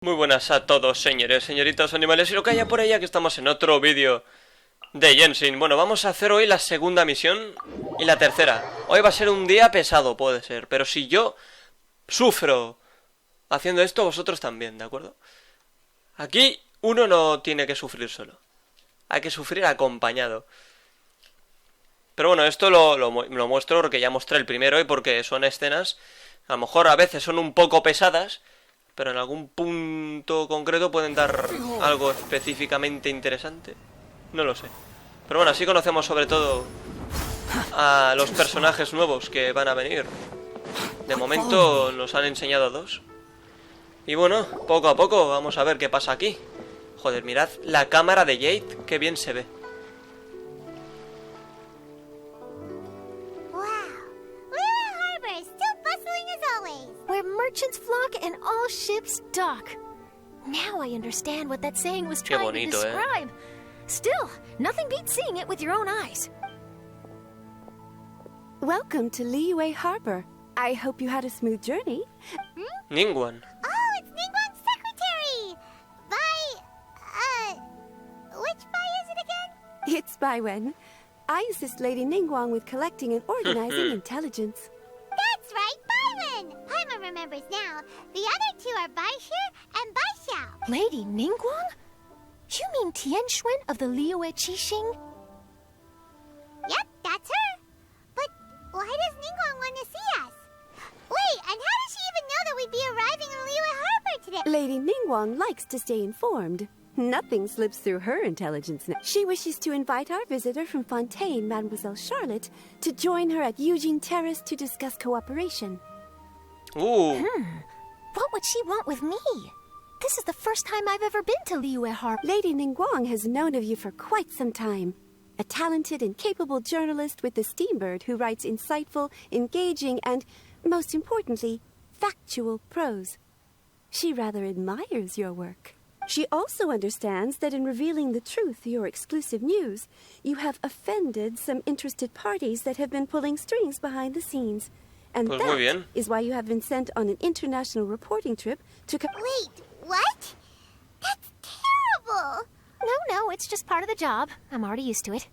Muy buenas a todos, señores, señoritas, animales y lo que haya por allá, que estamos en otro vídeo de Genshin. Bueno, vamos a hacer hoy la segunda misión y la tercera. Hoy va a ser un día pesado, puede ser, pero si yo sufro haciendo esto, vosotros también, ¿de acuerdo? Aquí uno no tiene que sufrir solo, hay que sufrir acompañado. Pero bueno, esto lo muestro porque ya mostré el primero y porque son escenas, a lo mejor a veces son un poco pesadas, pero en algún punto concreto pueden dar algo específicamente interesante. No lo sé. Pero bueno, así conocemos sobre todo a los personajes nuevos que van a venir. De momento nos han enseñado dos. Y bueno, poco a poco vamos a ver qué pasa aquí. Joder, mirad la cámara de Jade, qué bien se ve. Where merchants flock and all ships dock. Now I understand what that saying was trying to describe. Still, nothing beats seeing it with your own eyes. Welcome to Liyue Harbor. I hope you had a smooth journey. Ningguang. Oh, it's Ningguang's secretary! Which Bai is it again? It's Baiwen. I assist Lady Ningguang with collecting and organizing intelligence. That's right, Baiwen! Paimon remembers now. The other two are Baishir and Baishao. Lady Ningguang? You mean Tianxuan of the Liyue Qixing? Yep, that's her. But why does Ningguang want to see us? Wait, and how does she even know that we'd be arriving in Liyue Harbor today? Lady Ningguang likes to stay informed. Nothing slips through her intelligence. She wishes to invite our visitor from Fontaine, Mademoiselle Charlotte, to join her at Eugene Terrace to discuss cooperation. Ooh. What would she want with me? This is the first time I've ever been to Liyue Harbor. Lady Ningguang has known of you for quite some time. A talented and capable journalist with the Steambird who writes insightful, engaging, and, most importantly, factual prose. She rather admires your work. She also understands that in revealing the truth, your exclusive news, you have offended some interested parties that have been pulling strings behind the scenes. And that is why you have been sent on an international reporting trip to... Wait, what? That's terrible! No, it's just part of the job. I'm already used to it.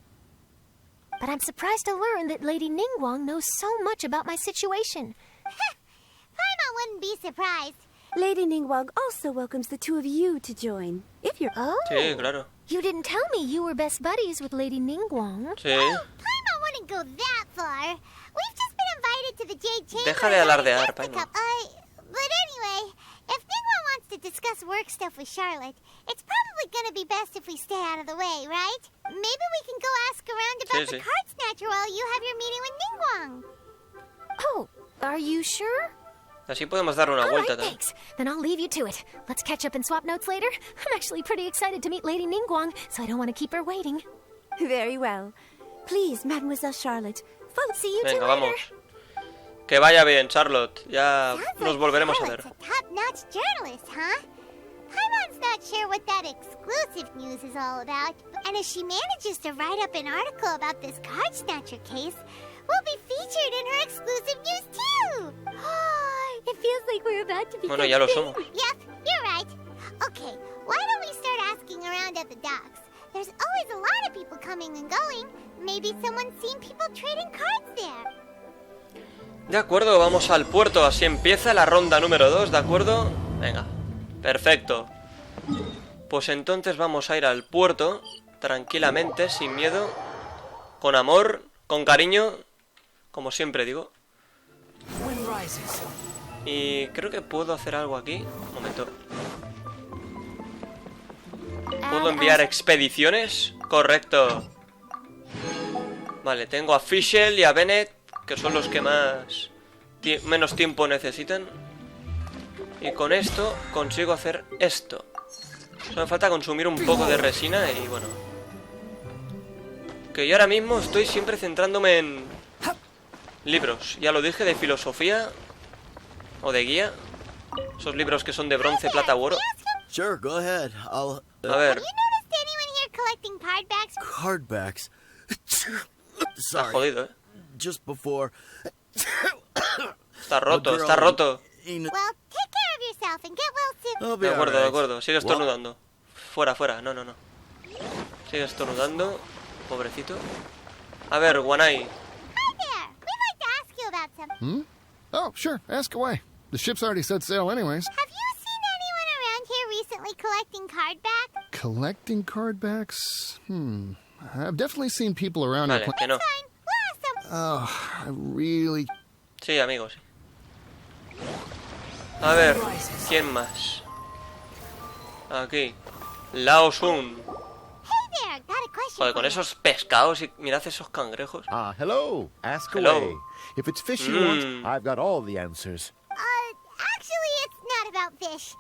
But I'm surprised to learn that Lady Ningguang knows so much about my situation. Paimon wouldn't be surprised. Lady Ningguang also welcomes the two of you to join, if you're... Oh, sí, claro. You didn't tell me you were best buddies with Lady Ningguang. Sí. Oh, Paimon wouldn't go that far. We've just been invited to the Jade Chamber. Deja de alardear, Paimon. But anyway, if Ningguang wants to discuss work stuff with Charlotte, it's probably gonna be best if we stay out of the way, right? Maybe we can go ask around about the card snatcher while you have your meeting with Ningguang. Oh, are you sure? Así podemos dar una vuelta también. Thanks. Then I'll leave you to it. Let's catch up and swap notes later. I'm actually pretty excited to meet Lady Ningguang, so I don't want to keep her waiting. Very well. Please, Mademoiselle Charlotte, follow. See you Venga, later. vamos. Que vaya bien, Charlotte. Ya nos volveremos a ver. A top-notch journalist, huh? Paimon's not sure what that exclusive news is all about, and if she manages to write up an article about this card snatcher case, we'll be featured in her exclusive news too. It feels like we're about to be. Bueno, ya lo somos. Yep, you're right. Okay, why don't we start asking around at the docks? There's always a lot of people coming and going. Maybe someone's seen people trading cards there. De acuerdo, vamos al puerto. Así empieza la ronda número 2, ¿de acuerdo? Venga, perfecto. Pues entonces vamos a ir al puerto tranquilamente, sin miedo, con amor, con cariño, como siempre digo. Y creo que puedo hacer algo aquí. Un momento. ¿Puedo enviar expediciones? Correcto. Vale, tengo a Fischl y a Bennett, que son los que menos tiempo necesitan. Y con esto consigo hacer esto. Solo me falta consumir un poco de resina y bueno. Que yo ahora mismo estoy siempre centrándome en libros. Ya lo dije, de filosofía o de guía. Esos libros que son de bronce, plata u oro. Sure, go ahead. I'll. A ver. Cardbacks. Está jodido, Just before. Está roto, está roto. Well, take care of yourself. yourself and get well soon. I'll be De alright. acuerdo. Sigue estornudando. Fuera, fuera. No. Sigue estornudando. Pobrecito. A ver, Wanai. Hi there. We'd like to ask you about something. Oh, sure. Ask away. The ship's already set sail anyways. Have you seen anyone around here recently collecting card backs? Collecting card backs? I've definitely seen people around Vale, here. que no. Fine. We'll ask them. Oh, I really... Sí, amigos. A ver, ¿quién más? Aquí. Lao Sun. Hey there. Got a question Joder, for con you. esos pescados y mirad esos cangrejos. Hello. Ask Hello. away. If it's fish you want, I've got all the answers. Actually, it's not about fish.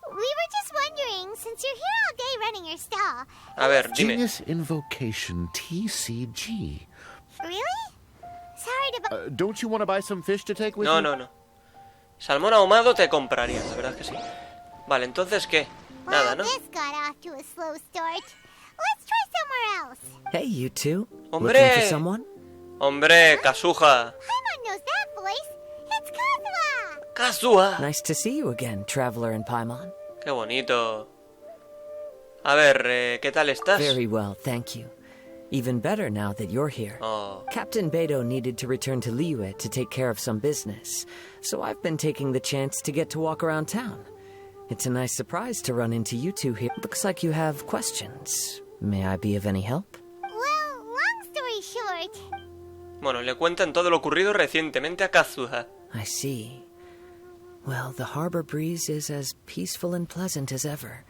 We were just wondering, since you're here all day running your stall. A ver, dime. Genius Invocation TCG. Really? Sorry to... Don't you want to buy some fish to take with No, you? no. Salmón ahumado te compraría, la verdad que sí. Vale, entonces, ¿qué? Nada, ¿no? This got off to a slow start. Let's try somewhere else. Hey, you two. Hombre. Looking for someone? Hombre, Kazuha. Paimon knows that voice. It's Kazuha. Kazuha. Nice to see you again, traveler in Paimon. Qué bonito. A ver, ¿qué tal estás? Very well, thank you. Even better now that you're here. Oh, Captain Beidou needed to return to Liyue to take care of some business, so I've been taking the chance to get to walk around town. It's a nice surprise to run into you two here. Looks like you have questions. May I be of any help? Well, long story short. bueno, le cuentan todo lo ocurrido recientemente a Kazuha. I see. Well, the harbor breeze is as peaceful and pleasant as ever.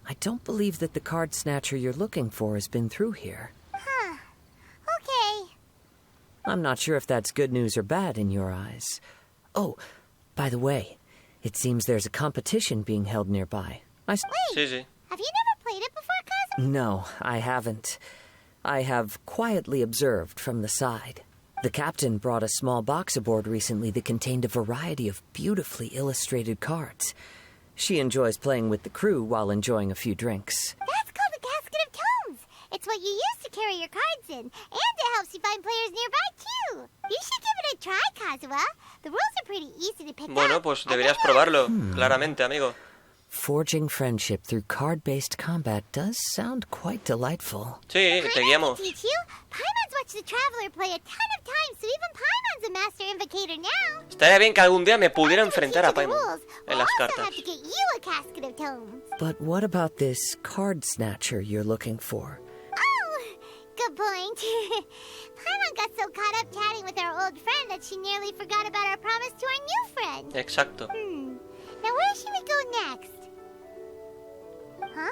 I don't believe that the card snatcher you're looking for has been through here. Huh. Okay. I'm not sure if that's good news or bad in your eyes. Oh, by the way, it seems there's a competition being held nearby. Sí, sí. Have you never played it before, Kazuha? No, I haven't. I have quietly observed from the side. The captain brought a small box aboard recently that contained a variety of beautifully illustrated cards. She enjoys playing with the crew while enjoying a few drinks. That's called a casket of tomes. It's what you use to carry your cards in, and it helps you find players nearby, too. You should give it a try, Kazuha. The rules are pretty easy to pick Bueno, up. pues deberías probarlo, claramente, amigo. Forging friendship through card-based combat does sound quite delightful. Sí, te Paimon guiamos. can teach you. Paimon's watched the Traveler play a ton of times, so even Paimon's a master invocator now. Estaría bien que algún día me pudiera After we enfrentar a teach you the Paimon rules, en we'll las also cartas. have to get you a casket of tomes. But what about this card snatcher you're looking for? Oh, good point. Paimon got so caught up chatting with our old friend that she nearly forgot about our promise to our new friend. Exacto. Now where should we go next? Huh?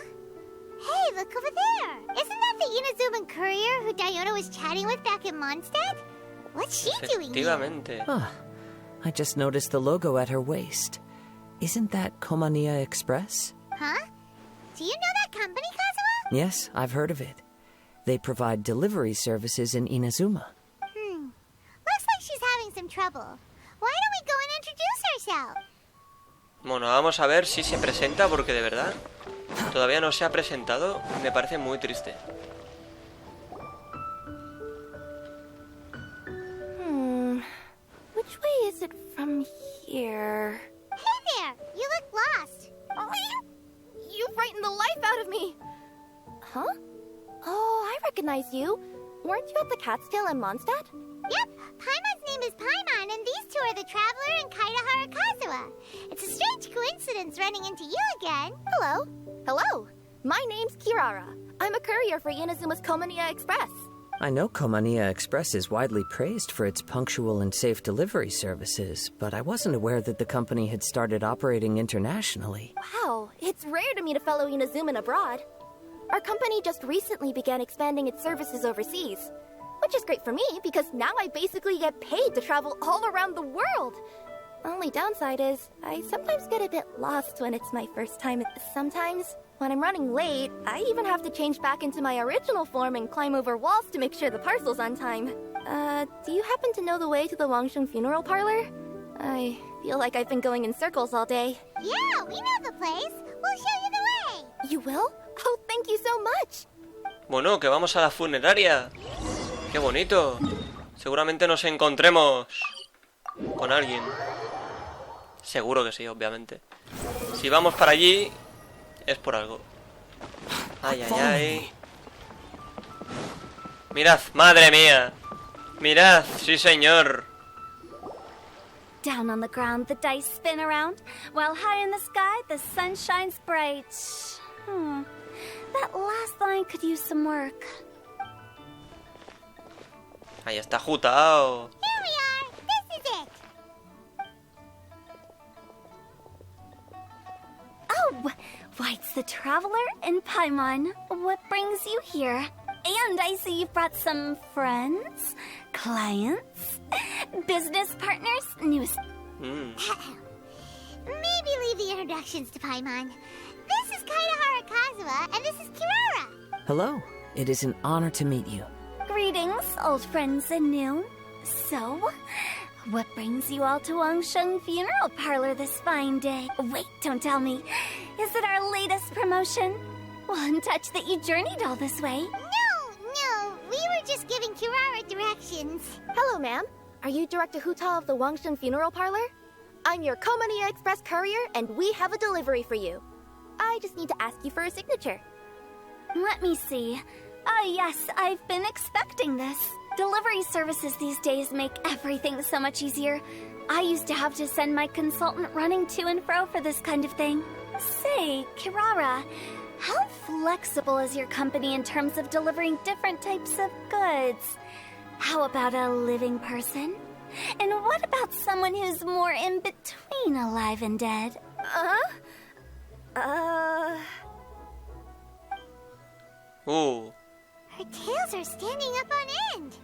Hey, look over there. Isn't that the Inazuman courier who Diona was chatting with back in Mondstadt? What's she doing here? Efectivamente. Ah, I just noticed the logo at her waist. Isn't that Kokomi Express? Huh? Do you know that company, Kazuha? Yes, I've heard of it. They provide delivery services in Inazuma. Looks like she's having some trouble. Why don't we go and introduce ourselves? Bueno, vamos a ver si se presenta, porque de verdad todavía no se ha presentado. Me parece muy triste. Which way is it from here? Hey there, you look lost. You frightened the life out of me! Huh? Oh, I recognize you. Weren't you at the Catskill in Mondstadt? Yep, Paimon's name is Paimon, and these two are the Traveler and Kaitahara Kazuha. It's a strange coincidence running into you again. Hello. Hello. My name's Kirara. I'm a courier for Inazuma's Kokomi Express. I know Kokomi Express is widely praised for its punctual and safe delivery services, but I wasn't aware that the company had started operating internationally. Wow, it's rare to meet a fellow Inazuman abroad. Our company just recently began expanding its services overseas, which is great for me because now I basically get paid to travel all around the world. Only downside is I sometimes get a bit lost when it's my first time. Sometimes, when I'm running late, I even have to change back into my original form and climb over walls to make sure the parcel's on time. Do you happen to know the way to the Wangsheng funeral parlor? I feel like I've been going in circles all day. Yeah, we know the place. We'll show you the way. You will? Oh, thank you so much! Bueno, que vamos a la funeraria. ¡Qué bonito! Seguramente nos encontremos con alguien. Seguro que sí, obviamente. Si vamos para allí, es por algo. Ay, ay, ay. Mirad, madre mía. Mirad, sí señor. Down on the ground, the dice spin around, while high in the sky, the sun shines bright. That last line could use some work. Ahí está Jutao. Here we are. This is it. Oh, why, it's the Traveler and Paimon. What brings you here? And I see you've brought some friends, clients, business partners, news. Maybe leave the introductions to Paimon. This is Kaidahara Kazuha, and this is Kirara. Hello. It is an honor to meet you. Greetings, old friends and new. So, what brings you all to Wangsheng Funeral Parlor this fine day? Wait, don't tell me. Is it our latest promotion? Well, in touch that you journeyed all this way. No, we were just giving Kirara directions. Hello, ma'am. Are you Director Huta of the Wangshen Funeral Parlor? I'm your Kokomi Express courier, and we have a delivery for you. I just need to ask you for a signature. Let me see. Oh, yes, I've been expecting this. Delivery services these days make everything so much easier. I used to have to send my consultant running to and fro for this kind of thing. Say, Kirara, how flexible is your company in terms of delivering different types of goods? How about a living person? And what about someone who's more in between alive and dead? Ooh. Her tails are standing up on end.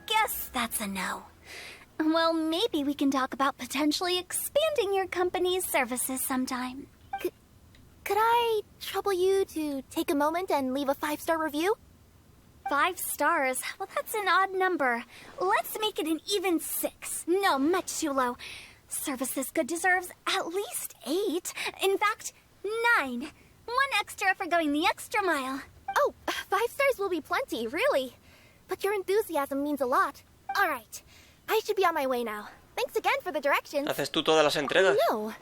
Guess that's a no. Well, maybe we can talk about potentially expanding your company's services sometime. Could I trouble you to take a moment and leave a 5-star review? 5 stars? Well, that's an odd number. Let's make it an even 6. No, much too low. Service this good deserves at least 8. In fact, 9. 1 extra for going the extra mile. Oh, 5 stars will be plenty, really. But your enthusiasm means a lot. All right, I should be on my way now. Thanks again for the directions. ¿Haces tú todas las entregas? No,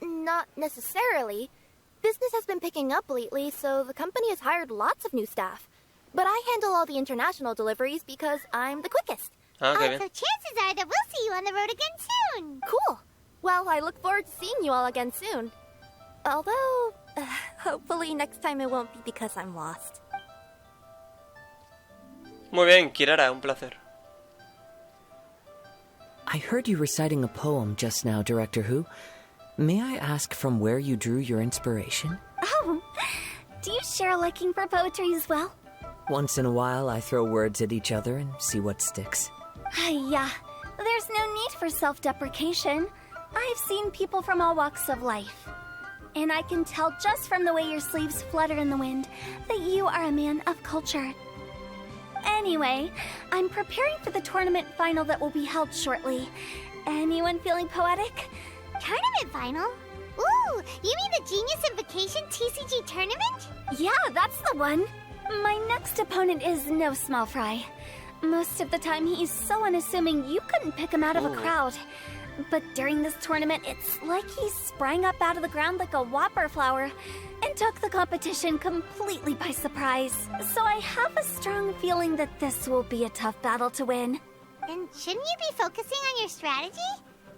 not necessarily. Business has been picking up lately, so the company has hired lots of new staff. But I handle all the international deliveries because I'm the quickest. Ah, qué bien. So chances are that we'll see you on the road again soon. Cool. Well, I look forward to seeing you all again soon. Although, hopefully next time it won't be because I'm lost. Muy bien, Kirara, un placer. I heard you reciting a poem just now, Director Who. May I ask from where you drew your inspiration? Oh, do you share a liking for poetry as well? Once in a while, I throw words at each other and see what sticks. Yeah, there's no need for self-deprecation. I've seen people from all walks of life. And I can tell just from the way your sleeves flutter in the wind that you are a man of culture. Anyway, I'm preparing for the tournament final that will be held shortly. Anyone feeling poetic? Tournament final? Ooh, you mean the Genius Invocation TCG tournament? Yeah, that's the one. My next opponent is no small fry. Most of the time he's so unassuming you couldn't pick him out of a crowd. But during this tournament, it's like he sprang up out of the ground like a whopper flower and took the competition completely by surprise. So I have a strong feeling that this will be a tough battle to win. And shouldn't you be focusing on your strategy?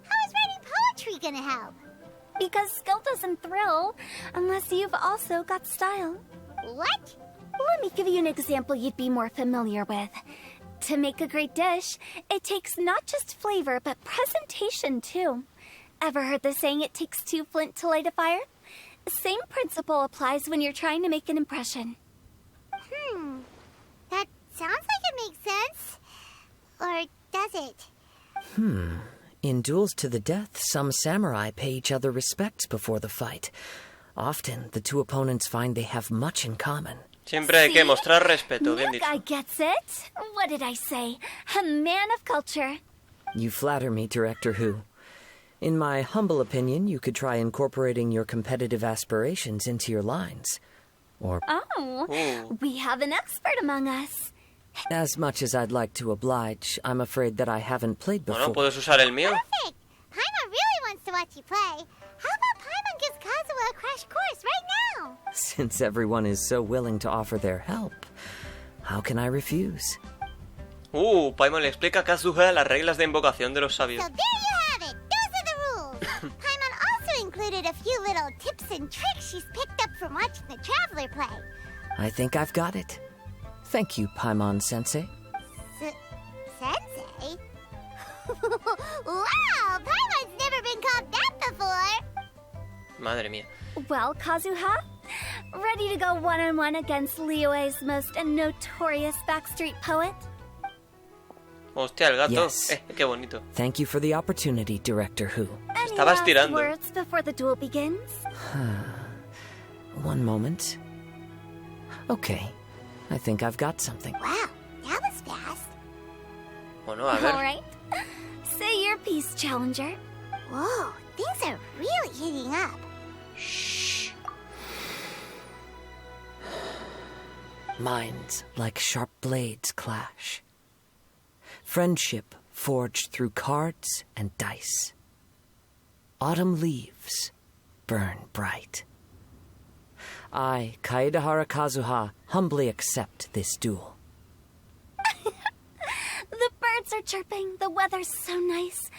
How is writing poetry gonna help? Because skill doesn't thrill unless you've also got style. What? Let me give you an example you'd be more familiar with. To make a great dish, it takes not just flavor, but presentation, too. Ever heard the saying, it takes 2 flint to light a fire? Same principle applies when you're trying to make an impression. That sounds like it makes sense. Or does it? In duels to the death, some samurai pay each other respects before the fight. Often, the 2 opponents find they have much in common. Siempre hay que mostrar respeto, bien New dicho. guy gets it. What did I say? A man of culture. You flatter me, Director Who. In my humble opinion, you could try incorporating your competitive aspirations into your lines. Or, We have an expert among us. as much as I'd like to oblige, I'm afraid that I haven't played before. Bueno, puedes usar el mío. Perfect. Paimon really wants to watch you play. How about Paimon gives Kazuha a crash course right now? Since everyone is so willing to offer their help, how can I refuse? Paimon le explica a Kazuha las reglas de invocación de los sabios. So there you have it. Those are the rules. Paimon also included a few little tips and tricks she's picked up from watching the Traveler play. I think I've got it. Thank you, Paimon-sensei. Sensei? Wow, Paimon's never been called that before. Madre mía. Well, Kazuha, ready to go one-on-one against Liyue's most notorious backstreet poet? Hostia, el gato. Yes. Qué bonito. Thank you for the opportunity, Director Who. Any Estaba last estirando. words before the duel begins? One moment. Okay, I think I've got something. Wow, that was fast. Bueno, a ver. All right. Say your piece, Challenger. Whoa, things are really heating up. Shh. Minds like sharp blades clash. Friendship forged through cards and dice. Autumn leaves burn bright. I, Kaedahara Kazuha, humbly accept this duel. The birds are chirping, the weather's so nice.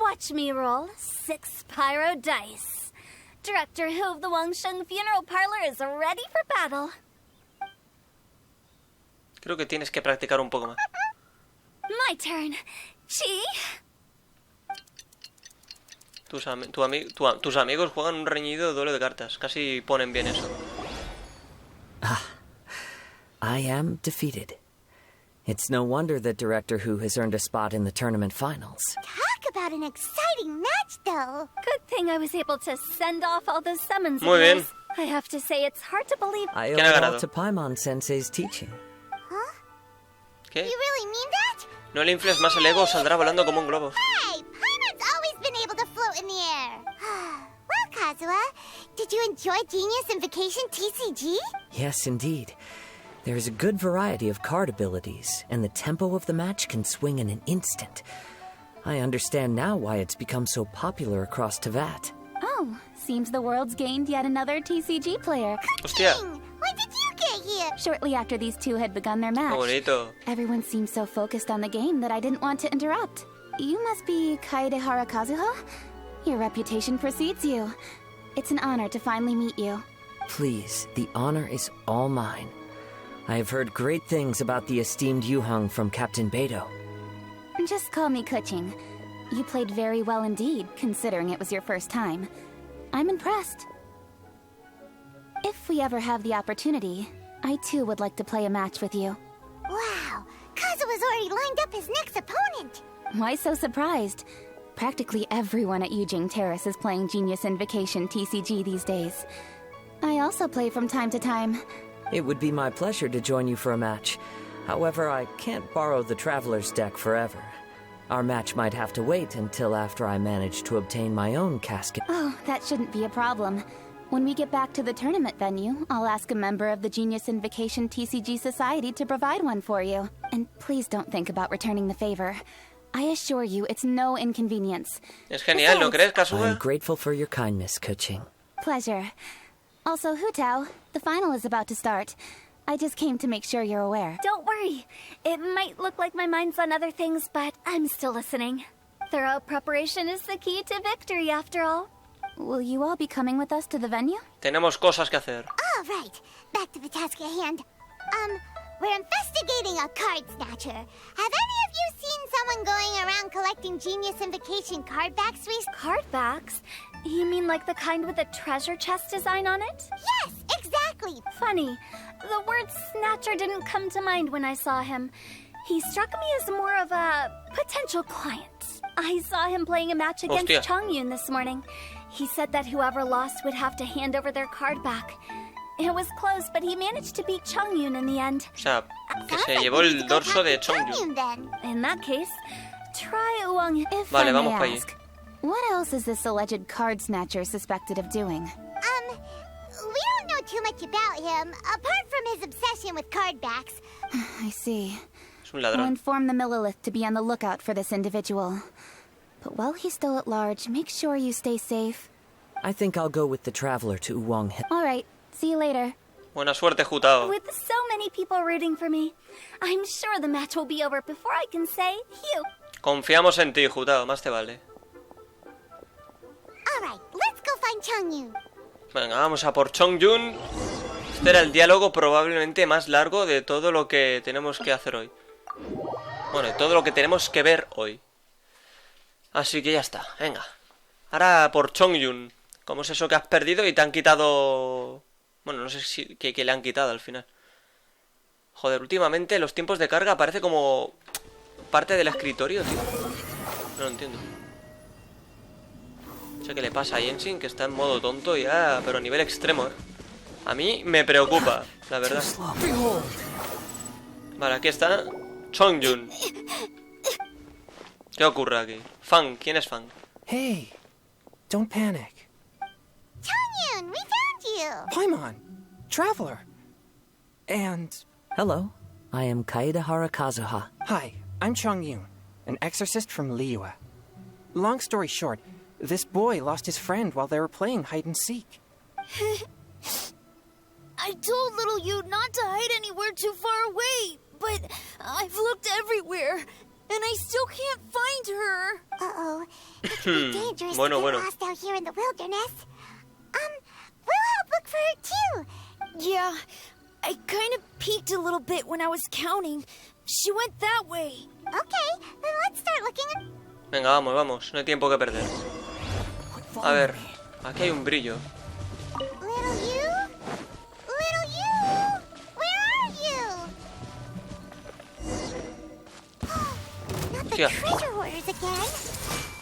Watch me roll 6 pyro dice. Director Who of the Wangsheng Funeral Parlor is ready for battle. Creo que tienes que practicar un poco más. My turn. Chi? Tus amigos juegan un reñido duelo de cartas. Casi ponen bien eso. I am defeated. It's no wonder that Director Who has earned a spot in the tournament finals. Talk about an exciting match, though. Good thing I was able to send off all those summons. Muy bien. I have to say it's hard to believe. I owe ¿Quién ha it all ganado? to Paimon-sensei's teaching. Huh? ¿Qué? You really mean that? No le infles más el ego, saldrá volando como un globo. Hey, Paimon's always been able to float in the air. Well, Kazuha, did you enjoy Genius Invocation TCG? Yes, indeed. There is a good variety of card abilities, and the tempo of the match can swing in an instant. I understand now why it's become so popular across Teyvat. Oh, seems the world's gained yet another TCG player. Hostia, When did you get here? Shortly after these two had begun their qué match. bonito. Everyone seemed so focused on the game that I didn't want to interrupt. You must be Kaedahara Kazuha? Your reputation precedes you. It's an honor to finally meet you. Please, the honor is all mine. I have heard great things about the esteemed Yuheng from Captain Beidou. Just call me Kuching. You played very well indeed, considering it was your first time. I'm impressed. If we ever have the opportunity, I too would like to play a match with you. Wow, Kazuha's already lined up his next opponent. Why so surprised? Practically everyone at Yujing Terrace is playing Genius Invocation TCG these days. I also play from time to time. It would be my pleasure to join you for a match. However, I can't borrow the Traveler's deck forever. Our match might have to wait until after I manage to obtain my own casket. Oh, that shouldn't be a problem. When we get back to the tournament venue, I'll ask a member of the Genius Invocation TCG Society to provide one for you. And please don't think about returning the favor. I assure you, it's no inconvenience. Es genial, ¿no crees, I am Kazuha? grateful for your kindness, Kuching. Pleasure. Also, Hu Tao, the final is about to start. I just came to make sure you're aware. Don't worry. It might look like my mind's on other things, but I'm still listening. Thorough preparation is the key to victory, after all. Will you all be coming with us to the venue? Tenemos cosas que hacer. All right, back to the task at hand. We're investigating a card snatcher. Have any of you seen someone going around collecting Genius Invocation card backs recently? Card backs? You mean like the kind with a treasure chest design on it? Yes, exactly. Funny. The word snatcher didn't come to mind when I saw him. He struck me as more of a potential client. I saw him playing a match against Hostia. Chongyun this morning. He said that whoever lost would have to hand over their card back. It was close, but he managed to beat Chongyun in the end. O sea, que Sounds se like llevó we el need to go dorso de talk to Chongyun. then. In that case, try Uwang. If Vale, I may vamos pa' allí. ask, what else is this alleged card snatcher suspected of doing? We don't know too much about him, apart from his obsession with card backs. I see. Es un I'll ladrón. inform the Millilith to be on the lookout for this individual. But while he's still at large, make sure you stay safe. I think I'll go with the traveler to Uwang Hill. All right, see you later. Buena suerte, Jutao. With so many people rooting for me, I'm sure the match will be over before I can say phew. Confiamos en ti, Jutao, más te vale. All right, let's go find Chongyun. Venga, vamos a por Chongyun. Este era el diálogo probablemente más largo de todo lo que tenemos que hacer hoy. Bueno, de todo lo que tenemos que ver hoy. Así que ya está, venga. Ahora por Chongyun. ¿Cómo es eso que has perdido y te han quitado...? Bueno, no sé si que le han quitado al final. Joder, últimamente los tiempos de carga parece como parte del escritorio, tío. No lo entiendo. No sé qué le pasa a Genshin, que está en modo tonto ya, pero a nivel extremo, ¿eh? A mí me preocupa, la verdad. Vale, aquí está Chongyun. ¿Qué ocurre aquí? Fang, ¿quién es Fang? Hey, don't panic. Chongyun, we found you. Paimon, traveler. And... Hello, I am Kaedahara Kazuha. Hi, I'm Chongyun, an exorcist from Liyue. Long story short, this boy lost his friend while they were playing hide and seek. I told little you not to hide anywhere too far away, but I've looked everywhere, and I still can't find her. Uh-oh. It can be dangerous to get Bueno. lost out here in the wilderness. We'll help look for her too. Yeah, I kind of peeked a little bit when I was counting. She went that way. Okay, then let's start looking. Venga, vamos, no hay tiempo que perder. A ver, aquí hay un brillo. Little you? Little you? Where are you? Not the Hostia. treasure hoarders again.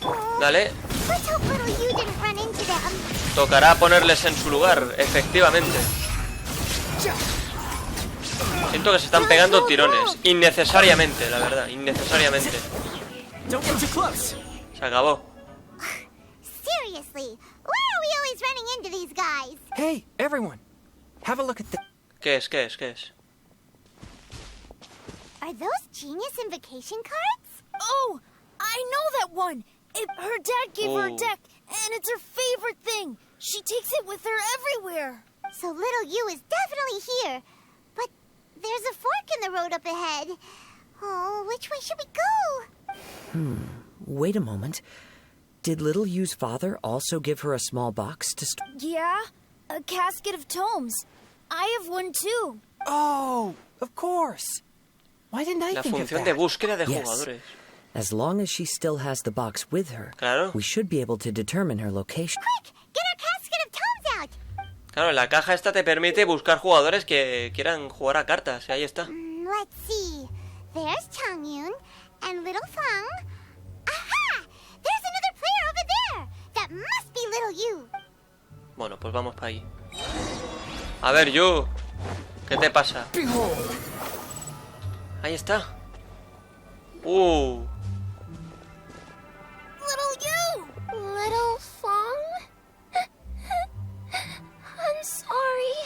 Oh, Dale. let's hope little you didn't run into them. Tocará ponerles en su lugar, efectivamente. Siento que se están pegando tirones. Innecesariamente, la verdad, innecesariamente. Se acabó. Seriously, why are we always running into these guys? Hey, everyone, have a look at the... ¿Qué es? Are those genius invocation cards? Oh, I know that one. Her dad gave her a Oh. deck, and it's her favorite thing. She takes it with her everywhere. So little you is definitely here. But there's a fork in the road up ahead. Oh, which way should we go? Wait a moment. Did Little Yu's father also give her a small box to Yeah, a casket of tomes. I have one too. Oh, of course. Why didn't I La think of función de that? búsqueda de Yes. jugadores. As long as she still has the box with her, Claro. we should be able to determine her location. Quick, get our casket of tomes out. Claro, la caja esta te permite buscar jugadores que quieran jugar a cartas. Y ahí está. Let's see. There's Chongyun and little Fang. Aha! There's another player over there. That must be little you. Bueno, pues vamos para ahí. A ver, Yu. ¿Qué te pasa? Ahí está. Little you! Little Fang? I'm sorry.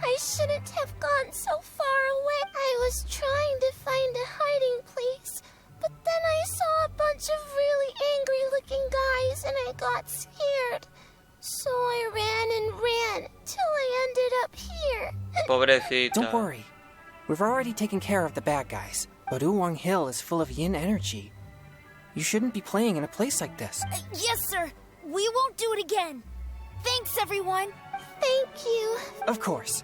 I shouldn't have gone so far away. I was trying to find a hiding place, but then I saw a bunch of really angry-looking guys and I got scared. So I ran till I ended up here. Pobrecita. Don't worry. We've already taken care of the bad guys, but Uwang Hill is full of yin energy. You shouldn't be playing in a place like this. Yes, sir. We won't do it again. Thanks, everyone. Thank you. Of course.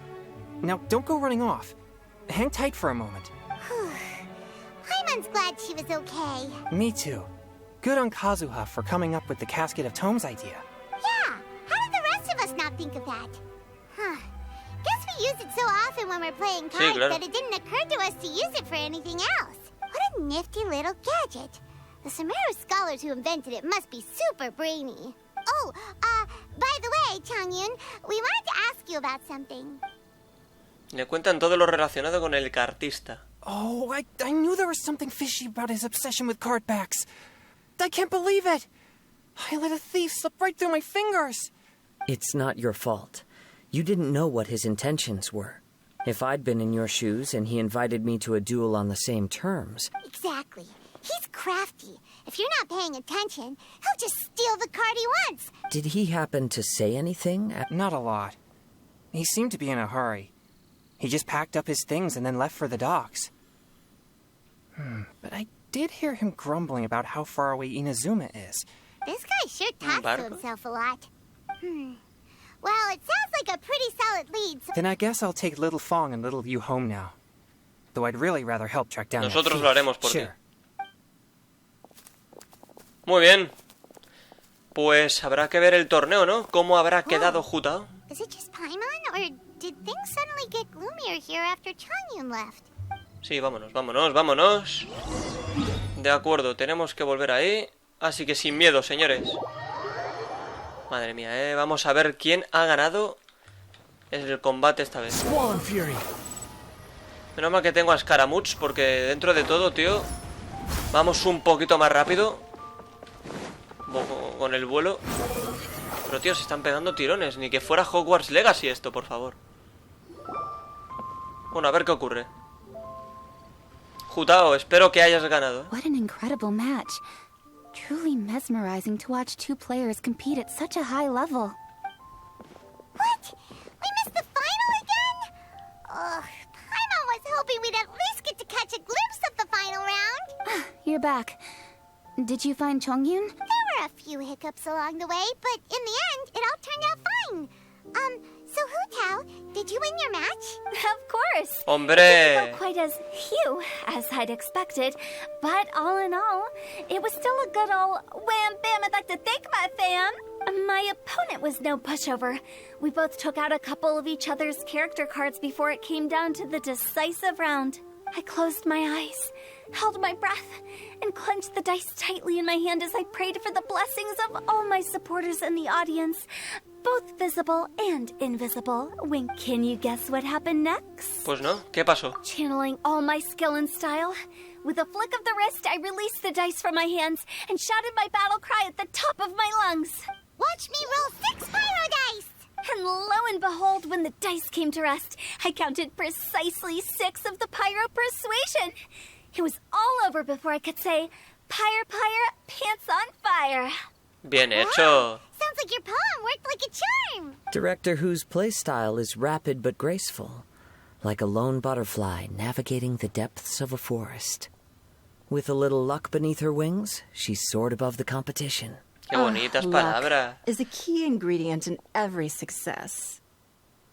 Now, don't go running off. Hang tight for a moment. Paimon's glad she was okay. Me too. Good on Kazuha for coming up with the Casket of Tomes idea. Yeah, how did the rest of us not think of that? Huh. Guess we use it so often when we're playing cards claro. that it didn't occur to us to use it for anything else. What a nifty little gadget. The Sumeru scholars who invented it must be super brainy. Oh, by the way, Chongyun, we wanted to ask you about something. Le cuentan todo lo relacionado con el cartista. Oh, I knew there was something fishy about his obsession with card backs. I can't believe it. I let a thief slip right through my fingers. It's not your fault. You didn't know what his intentions were. If I'd been in your shoes and he invited me to a duel on the same terms... Exactly. He's crafty. If you're not paying attention, he'll just steal the card he wants. Did he happen to say anything? Not a lot. He seemed to be in a hurry. He just packed up his things and then left for the docks. But I did hear him grumbling about how far away Inazuma is. This guy sure talks to himself a lot. Well, it sounds like a pretty solid lead, so... Then I guess I'll take Little Fong and Little Yu home now. Though I'd really rather help track down that Nosotros thief. lo haremos por ti. Sure. Muy bien. Pues habrá que ver el torneo, ¿no? ¿Cómo habrá quedado Jutao? Is it just Paimon, or did things suddenly get gloomier here after Changyun left? Sí, vámonos, vámonos, vámonos. De acuerdo, tenemos que volver ahí. Así que sin miedo, señores. Madre mía, vamos a ver quién ha ganado el combate esta vez. Menos mal que tengo a Scaramouche, porque dentro de todo, tío, vamos un poquito más rápido con el vuelo. Pero, tío, se están pegando tirones. Ni que fuera Hogwarts Legacy esto, por favor. Bueno, a ver qué ocurre. Jutao, espero que hayas ganado. What an incredible match. Truly mesmerizing to watch two players compete at such a high level. What? We missed the final again? Ugh, Paimon was hoping we'd at least get to catch a glimpse of the final round. You're back. Did you find Chongyun? There were a few hiccups along the way, but in the end, it all turned out fine. So Jutao, did you win your match? Of course. Hombre. It didn't go quite as phew as I'd expected, but all in all, it was still a good old wham bam. I'd like to thank my fam. My opponent was no pushover. We both took out a couple of each other's character cards before it came down to the decisive round. I closed my eyes, held my breath, and clenched the dice tightly in my hand as I prayed for the blessings of all my supporters in the audience, both visible and invisible. Wink, can you guess what happened next? Pues no, ¿qué pasó? Channeling all my skill and style, with a flick of the wrist, I released the dice from my hands and shouted my battle cry at the top of my lungs. Watch me roll 6 pyro dice! And lo and behold, when the dice came to rest, I counted precisely 6 of the pyro persuasion. It was all over before I could say, pyre, pyre, pants on fire. Bien hecho. Sounds like your poem worked like a charm. Director whose playstyle is rapid but graceful, like a lone butterfly navigating the depths of a forest. With a little luck beneath her wings, she soared above the competition. Qué bonitas palabras. Is a key ingredient in every success.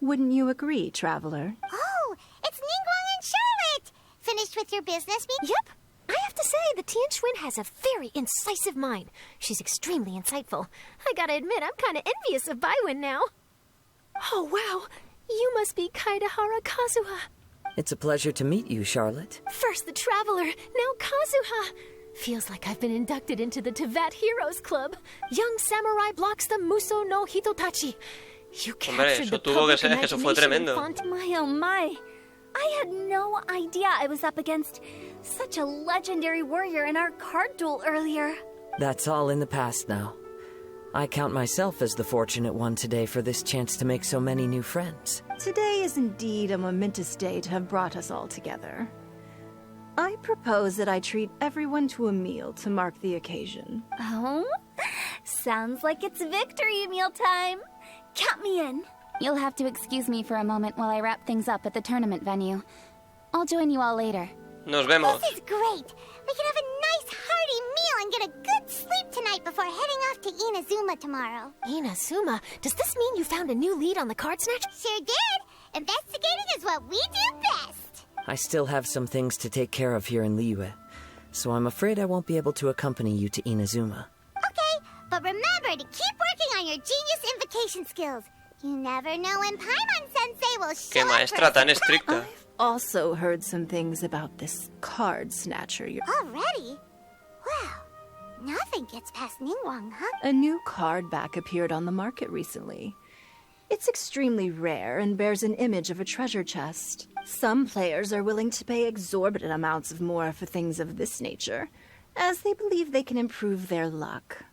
Wouldn't you agree, traveler? Oh, it's Ningguang and Charlotte. Finished with your business meeting? Yep. I have to say, the Tianquan has a very incisive mind. She's extremely insightful. I gotta admit, I'm kind of envious of Baiwen now. Oh, wow. You must be Kaidahara Kazuha. It's a pleasure to meet you, Charlotte. First the Traveler, now Kazuha. Feels like I've been inducted into the Tevat Heroes Club. Young samurai blocks the Muso no Hitotachi. You captured the public imagination. My oh my. I had no idea I was up against such a legendary warrior in our card duel earlier. That's all in the past now. I count myself as the fortunate one today for this chance to make so many new friends. Today is indeed a momentous day to have brought us all together. I propose that I treat everyone to a meal to mark the occasion. Oh? Sounds like it's victory meal time. Count me in. You'll have to excuse me for a moment while I wrap things up at the tournament venue. I'll join you all later. Nos vemos. This is great. We can have a nice hearty meal and get a good sleep tonight before heading off to Inazuma tomorrow. Inazuma? Does this mean you found a new lead on the card snatch? Sure did. Investigating is what we do best. I still have some things to take care of here in Liyue, so I'm afraid I won't be able to accompany you to Inazuma. Okay, but remember to keep working on your genius invocation skills. You never know when Paimon-sensei will show Qué maestra tan estricta. I've also heard some things about this card snatcher. Already? Wow. Nothing gets past Ningguang, huh? A new card back appeared on the market recently. It's extremely rare and bears an image of a treasure chest. Some players are willing to pay exorbitant amounts of more for things of this nature, as they believe they can improve their luck.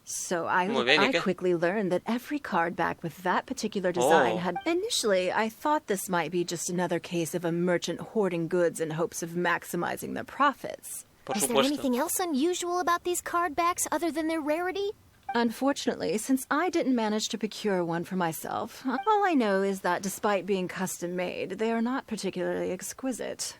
So I quickly learned that every card back with that particular design had... Initially, I thought this might be just another case of a merchant hoarding goods in hopes of maximizing their profits. Por Is there supuesto. anything else unusual about these card backs other than their rarity? Unfortunately, since I didn't manage to procure one for myself, all I know is that despite being custom-made, they are not particularly exquisite.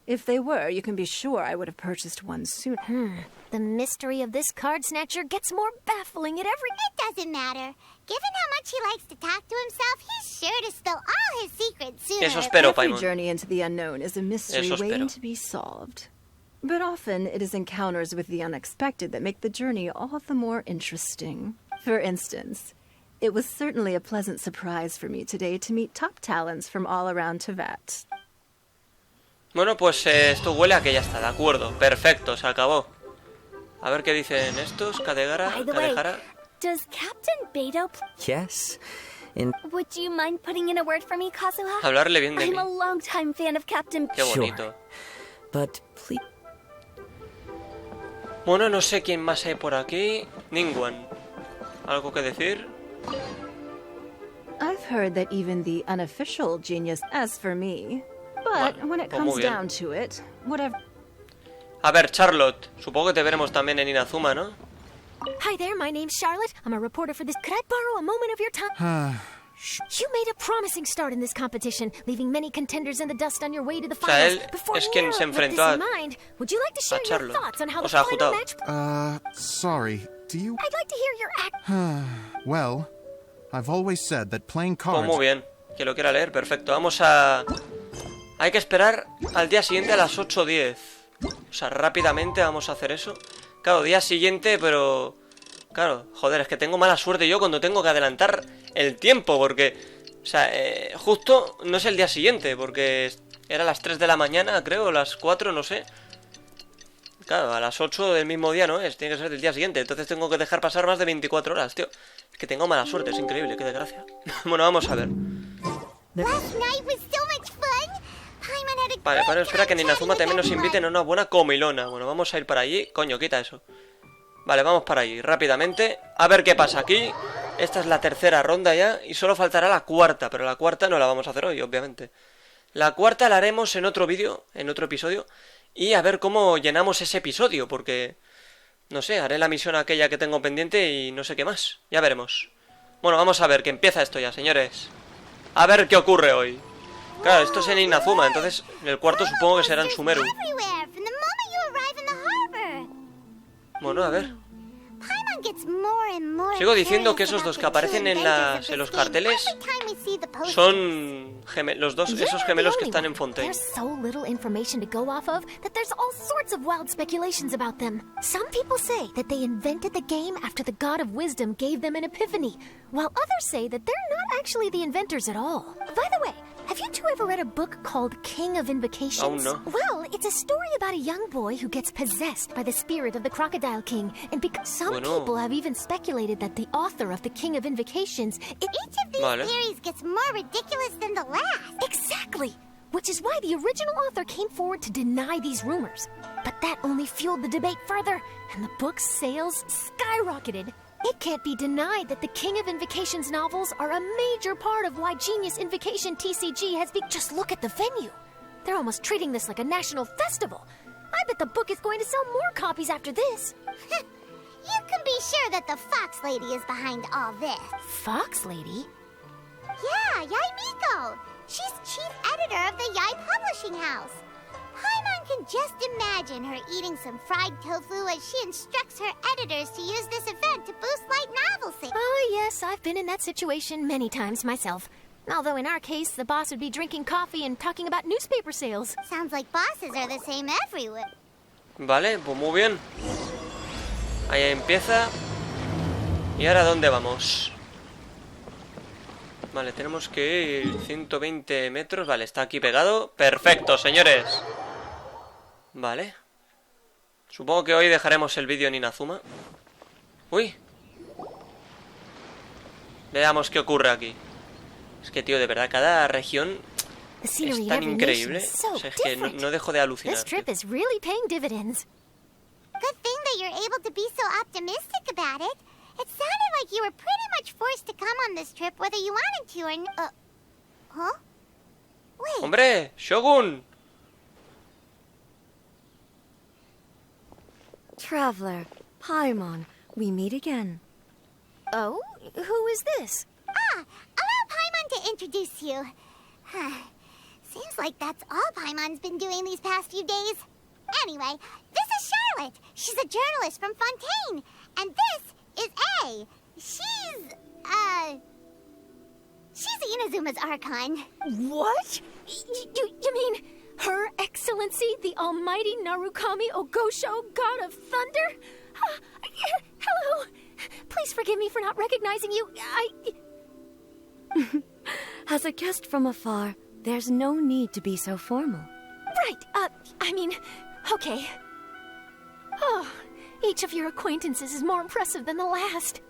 If they were, you can be sure I would have purchased one sooner. The mystery of this card snatcher gets more baffling at every... It doesn't matter. Given how much he likes to talk to himself, he's sure to spill all his secrets sooner. Eso espero, Every Paimon. journey into the unknown is a mystery Eso espero. waiting to be solved. But often it is encounters with the unexpected that make the journey all the more interesting. For instance, it was certainly a pleasant surprise for me today to meet top talents from all around Teyvat. Bueno, pues esto huele a que ya está, de acuerdo. Perfecto, se acabó. A ver qué dicen estos. By the way, Kadehara. does Captain Beto... Yes. In Would you mind putting in a word for me, Kazuha? Hablarle bien de I'm mí. a longtime fan of Captain... Qué bonito. But please. Bueno, no sé quién más hay por aquí. Ningún. ¿Algo que decir? I've heard that even the unofficial genius... As for me... But Vale, when it pues comes muy bien. down to it, whatever... A ver, Charlotte. Supongo que te veremos también en Inazuma, ¿no? Hi there, my name's Charlotte. I'm a reporter for this... Could I borrow a moment of your time? You made a promising start in this competition, leaving many contenders in the dust on your way to the O sea, finals. él Before es quien you se with enfrentó this in mind, would you like to share your Charlotte. thoughts on how O the sea, final Jutao. match... Sorry, do you... I'd like to hear your act... Well, I've always said that playing Pues cards... muy bien. Que lo quiera leer, perfecto. Vamos a... Hay que esperar al día siguiente a las 8:10. O sea, rápidamente vamos a hacer eso. Claro, día siguiente, pero... Claro, joder, es que tengo mala suerte yo cuando tengo que adelantar el tiempo, porque... O sea, justo no es el día siguiente, porque era a las 3 de la mañana, creo, las 4, no sé. Claro, a las 8 del mismo día no es, tiene que ser del día siguiente. Entonces tengo que dejar pasar más de 24 horas, tío. Es que tengo mala suerte, es increíble, qué desgracia. Bueno, vamos a ver. Last night was so much fun. Paimon had a Vale, great pero espera que en time Inazuma chatting también with nos inviten a everyone. una buena comilona. Bueno, vamos a ir para allí. Coño, quita eso. Vale, vamos para allí, rápidamente. A ver qué pasa aquí. Esta es la tercera ronda ya. Y solo faltará la cuarta. Pero la cuarta no la vamos a hacer hoy, obviamente. La cuarta la haremos en otro vídeo, en otro episodio. Y a ver cómo llenamos ese episodio. Porque, no sé, haré la misión aquella que tengo pendiente y no sé qué más. Ya veremos. Bueno, vamos a ver, que empieza esto ya, señores. A ver qué ocurre hoy. Claro, esto es en Inazuma, entonces el cuarto supongo que será en Sumeru. Everywhere, from the moment you arrive in the harbor. Bueno, a ver. Paimon gets more and more Sigo diciendo que curious esos dos about que the aparecen true en adventures of los this game carteles every time we see the posters. son los dos, You're esos not gemelos the que only están one. en Fontaine. There's so little information to go off of that there's all sorts of wild speculations about them. Some people say that they invented the game after the god of wisdom gave them an epiphany, while others say that they're not actually the inventors at all. By the way, have you two ever read a book called King of Invocations? Aún no. Well, it's a story about a young boy who gets possessed by the spirit of the Crocodile King, and because some Bueno. people have even speculated that the author of the King of Invocations... Each of these Vale. theories gets more ridiculous than the last. Exactly! Which is why the original author came forward to deny these rumors. But that only fueled the debate further, and the book's sales skyrocketed. It can't be denied that the King of Invocations novels are a major part of why Genius Invocation TCG has been... Just look at the venue. They're almost treating this like a national festival. I bet the book is going to sell more copies after this. You can be sure that the Fox Lady is behind all this. Fox Lady? Yeah, Yai Miko. She's chief editor of the Yai Publishing House. Paimon can just imagine her eating some fried tofu as she instructs her editors to use this event to boost light novel sales. Oh, yes, I've been in that situation many times myself. Although in our case, the boss would be drinking coffee and talking about newspaper sales. Sounds like bosses are the same everywhere. Vale, pues muy bien. Ahí empieza. ¿Y ahora dónde vamos? Vale, tenemos que ir 120 metros. Vale, está aquí pegado. Perfecto, señores. Vale. Supongo que hoy dejaremos el vídeo en Inazuma. Uy. Veamos qué ocurre aquí. Es que, tío, de verdad, cada región The scenery es in tan every increíble. nation is so O sea, es que different. no dejo de alucinar. This trip is really paying dividends. Good thing that you're able to be so optimistic about it. It sounded like you were pretty much forced to come on this trip whether you wanted to or huh? Wait. ¡Hombre! ¡Shogun! Traveler, Paimon, we meet again. Oh? Who is this? Allow Paimon to introduce you. Seems like that's all Paimon's been doing these past few days. Anyway, this is Charlotte. She's a journalist from Fontaine. And this is A. She's Inazuma's Archon. What? You mean Her Excellency, the Almighty Narukami Ogosho, God of Thunder? Hello. Please forgive me for not recognizing you. As a guest from afar, there's no need to be so formal. Right. Okay. Oh, each of your acquaintances is more impressive than the last.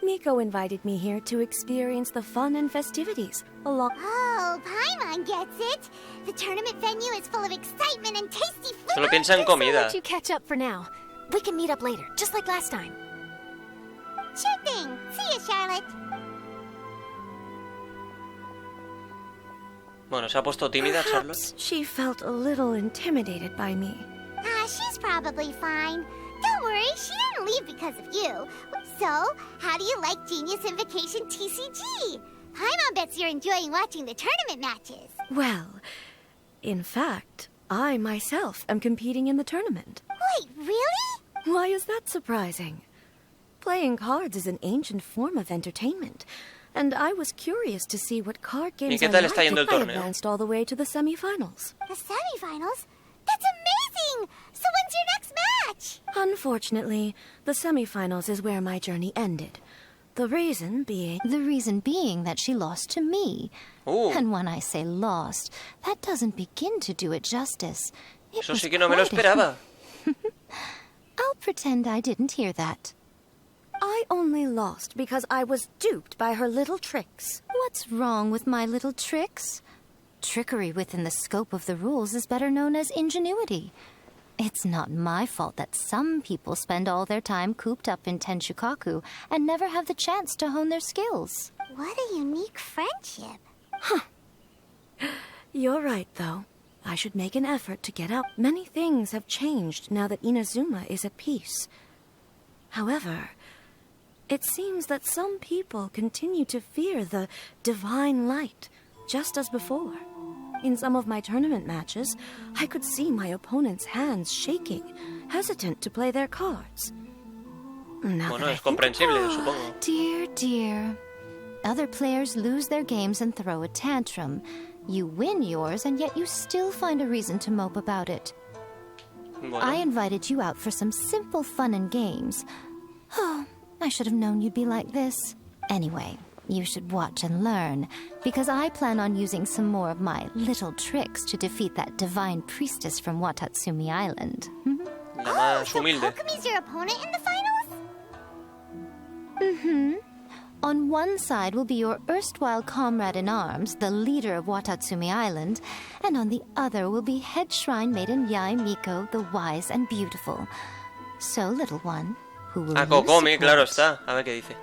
Miko invited me here to experience the fun and festivities along... Oh, Paimon gets it. The tournament venue is full of excitement and tasty food. Solo piensa en I'll comida. let you catch up for now. We can meet up later, just like last time. Sure thing. See you, Charlotte. Bueno, se ha puesto tímida, Charlotte. Perhaps she felt a little intimidated by me. She's probably fine. Don't worry, she didn't leave because of you. So, how do you like Genius Invocation TCG? Paimon bets you're enjoying watching the tournament matches. Well, in fact, I myself am competing in the tournament. Wait, really? Why is that surprising? Playing cards is an ancient form of entertainment, and I was curious to see what card games ¿Y qué tal está yendo el I torneo? advanced all the way to the semifinals. The semifinals? That's amazing! So when's your next match? Unfortunately, the semifinals is where my journey ended. The reason being that she lost to me. Oh. And when I say lost, that doesn't begin to do it justice. Eso sí que no me lo esperaba. I'll pretend I didn't hear that. I only lost because I was duped by her little tricks. What's wrong with my little tricks? Trickery within the scope of the rules is better known as ingenuity. It's not my fault that some people spend all their time cooped up in Tenshukaku and never have the chance to hone their skills. What a unique friendship. You're right, though. I should make an effort to get out. Many things have changed now that Inazuma is at peace. However, it seems that some people continue to fear the divine light, just as before. In some of my tournament matches, I could see my opponent's hands shaking, hesitant to play their cards. Bueno, es comprensible, supongo. Dear. Other players lose their games and throw a tantrum. You win yours, and yet you still find a reason to mope about it. Bueno. I invited you out for some simple fun and games. Oh, I should have known you'd be like this. Anyway, you should watch and learn, because I plan on using some more of my little tricks to defeat that divine priestess from Watatsumi Island. La más humilde. Kokomi's your opponent in the finals? On one side will be your erstwhile comrade-in-arms, the leader of Watatsumi Island, and on the other will be head shrine maiden Yae Miko, the wise and beautiful. So, little one, who will A you Kokomi, support? claro está. A ver qué dice.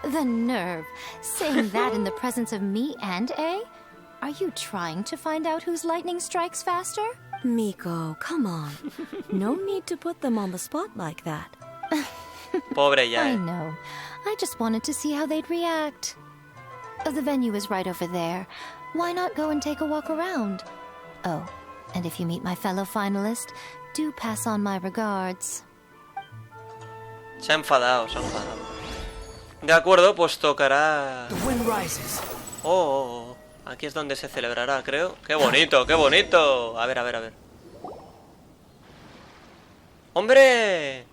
The nerve. Saying that in the presence of me and A? Are you trying to find out whose lightning strikes faster? Miko, come on. No need to put them on the spot like that. Pobre I Yae. know. I just wanted to see how they'd react. The venue is right over there. Why not go and take a walk around? Oh, and if you meet my fellow finalist, do pass on my regards. Se ha enfadado, se ha enfadado. De acuerdo, pues tocará... Oh, aquí es donde se celebrará, creo. ¡Qué bonito, qué bonito! A ver. ¡Hombre!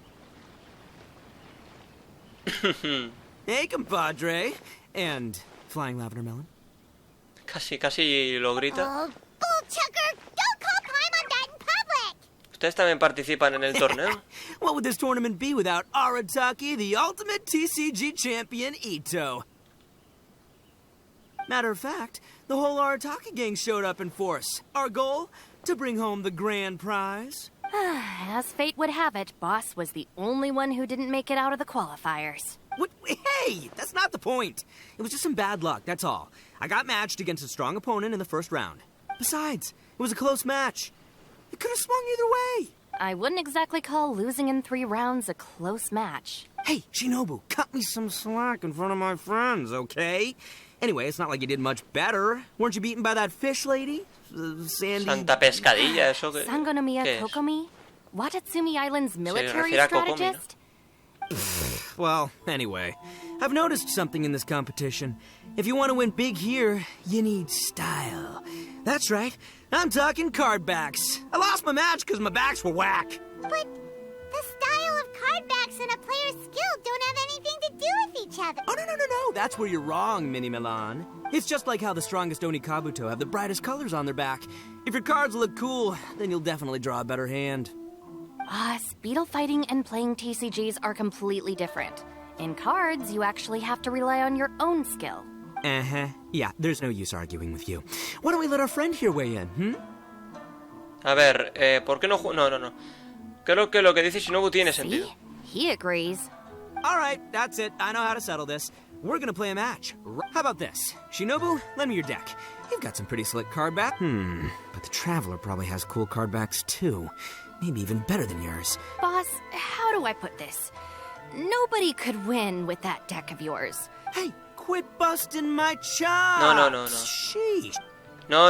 Hey, compadre. And flying lavender melon. Casi lo grita. Oh, bullchucker! Don't call Paimon that in public! ¿Ustedes también participan en el torneo? What would this tournament be without Arataki, the ultimate TCG champion, Ito? Matter of fact, the whole Arataki gang showed up in force. Our goal? To bring home the grand prize. As fate would have it, Boss was the only one who didn't make it out of the qualifiers. What? Hey, that's not the point. It was just some bad luck, that's all. I got matched against a strong opponent in the first round. Besides, it was a close match. It could have swung either way. I wouldn't exactly call losing in 3 rounds a close match. Hey, Shinobu, cut me some slack in front of my friends, okay? Anyway, it's not like you did much better. Weren't you beaten by that fish lady? Sandy... Santa pescadilla, eso que... Sangonomiya Kokomi? Watatsumi Island's military strategist? Well, anyway, I've noticed something in this competition. If you want to win big here, you need style. That's right, I'm talking card backs. I lost my match because my backs were whack. But the style of card backs and a player's skill don't have anything to do with each other. Oh, no, that's where you're wrong, Mini Milan. It's just like how the strongest Oni Kabuto have the brightest colors on their back. If your cards look cool, then you'll definitely draw a better hand. Speedle fighting and playing TCGs are completely different. In cards, you actually have to rely on your own skill. Yeah, there's no use arguing with you. Why don't we let our friend here weigh in, A ver, ¿por qué no? No. Creo que lo que dice Shinobu tiene sentido. He agrees. Alright, that's it. I know how to settle this. We're gonna play a match. How about this? Shinobu, lend me your deck. You've got some pretty slick card back. But the Traveler probably has cool card backs too. Maybe even better than yours. Boss, how do I put this? Nobody could win with that deck of yours. Hey, quit busting my chops! No. Sheesh. No.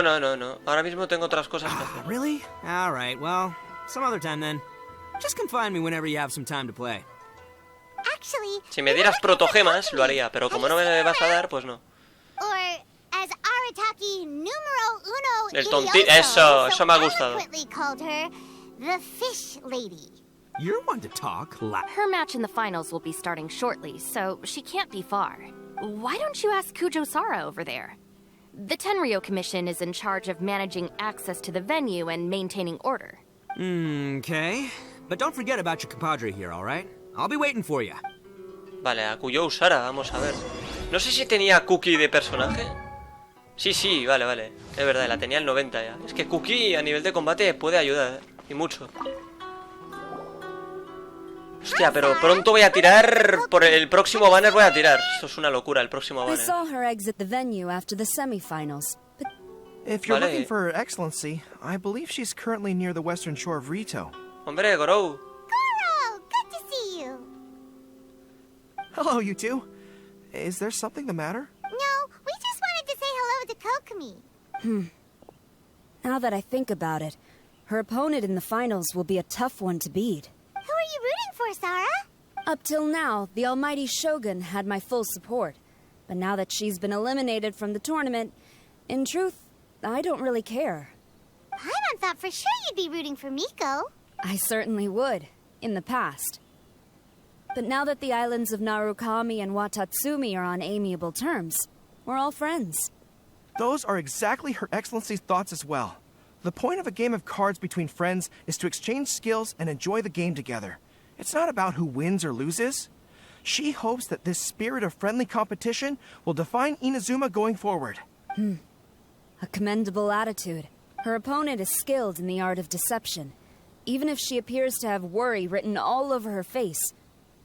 Ahora mismo tengo otras cosas que hacer. Really? Alright, well, some other time then. Just come find me whenever you have some time to play. Actually, Si me dieras protogemas, lo haría, pero como no me vas a dar, pues no. or as Arataki numero uno El idioso eso me ha so gustado. eloquently called her, the fish lady. You're one to talk. Her match in the finals will be starting shortly, so she can't be far. Why don't you ask Kujo-Sara over there? The Tenryo Commission is in charge of managing access to the venue and maintaining order. Okay. But don't forget about your compadre here, alright? I'll be waiting for you. Vale, a Kujo-Sara, vamos a ver. No sé si tenía Cookie de personaje. Sí, vale. Es verdad, la tenía el 90 ya. Es que Cookie a nivel de combate puede ayudar, y mucho. Hostia, pero pronto voy a tirar. Por el próximo banner voy a tirar. Esto es una locura, el próximo banner. I saw her exit the venue after the semifinals. But if you're looking for Her Excellency, I believe she's currently near the western shore of Rito. Hombre, Gorou. Goro, good to see you. Hello, you two. Is there something the matter? No, we just wanted to say hello to Kokomi. Now that I think about it, her opponent in the finals will be a tough one to beat. Who are you rooting for, Sara? Up till now, the almighty Shogun had my full support. But now that she's been eliminated from the tournament, in truth, I don't really care. Paimon thought for sure you'd be rooting for Miko. I certainly would, in the past. But now that the islands of Narukami and Watatsumi are on amiable terms, we're all friends. Those are exactly Her Excellency's thoughts as well. The point of a game of cards between friends is to exchange skills and enjoy the game together. It's not about who wins or loses. She hopes that this spirit of friendly competition will define Inazuma going forward. A commendable attitude. Her opponent is skilled in the art of deception. Even if she appears to have worry written all over her face,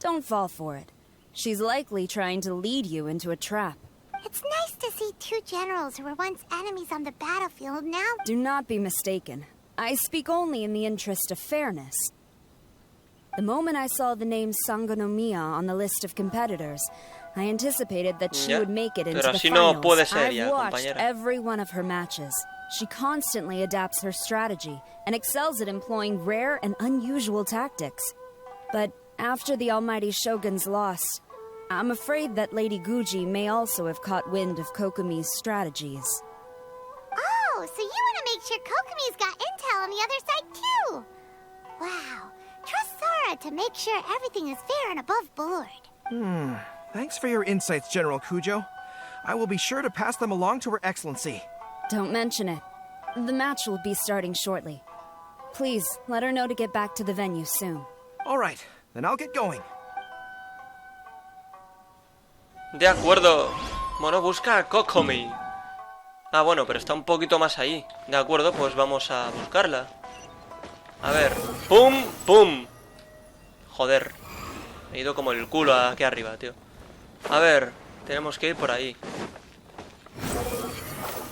don't fall for it. She's likely trying to lead you into a trap. It's nice to see two generals who were once enemies on the battlefield now. Do not be mistaken. I speak only in the interest of fairness. The moment I saw the name Sangonomiya on the list of competitors, I anticipated that she would make it into the finals. I've watched every one of her matches. She constantly adapts her strategy and excels at employing rare and unusual tactics. But after the almighty Shogun's loss, I'm afraid that Lady Guji may also have caught wind of Kokomi's strategies. Oh, so you want to make sure Kokomi's got intel on the other side too? Wow. Trust Sara to make sure everything is fair and above board. Thanks for your insights, General Kujo. I will be sure to pass them along to Her Excellency. Don't mention it. The match will be starting shortly. Please, let her know to get back to the venue soon. All right, then I'll get going. De acuerdo. Bueno, busca a Kokomi. Ah, bueno, pero está un poquito más ahí. De acuerdo, pues vamos a buscarla. A ver. ¡Pum! ¡Pum! Joder. He ido como el culo aquí arriba, tío. A ver, tenemos que ir por ahí.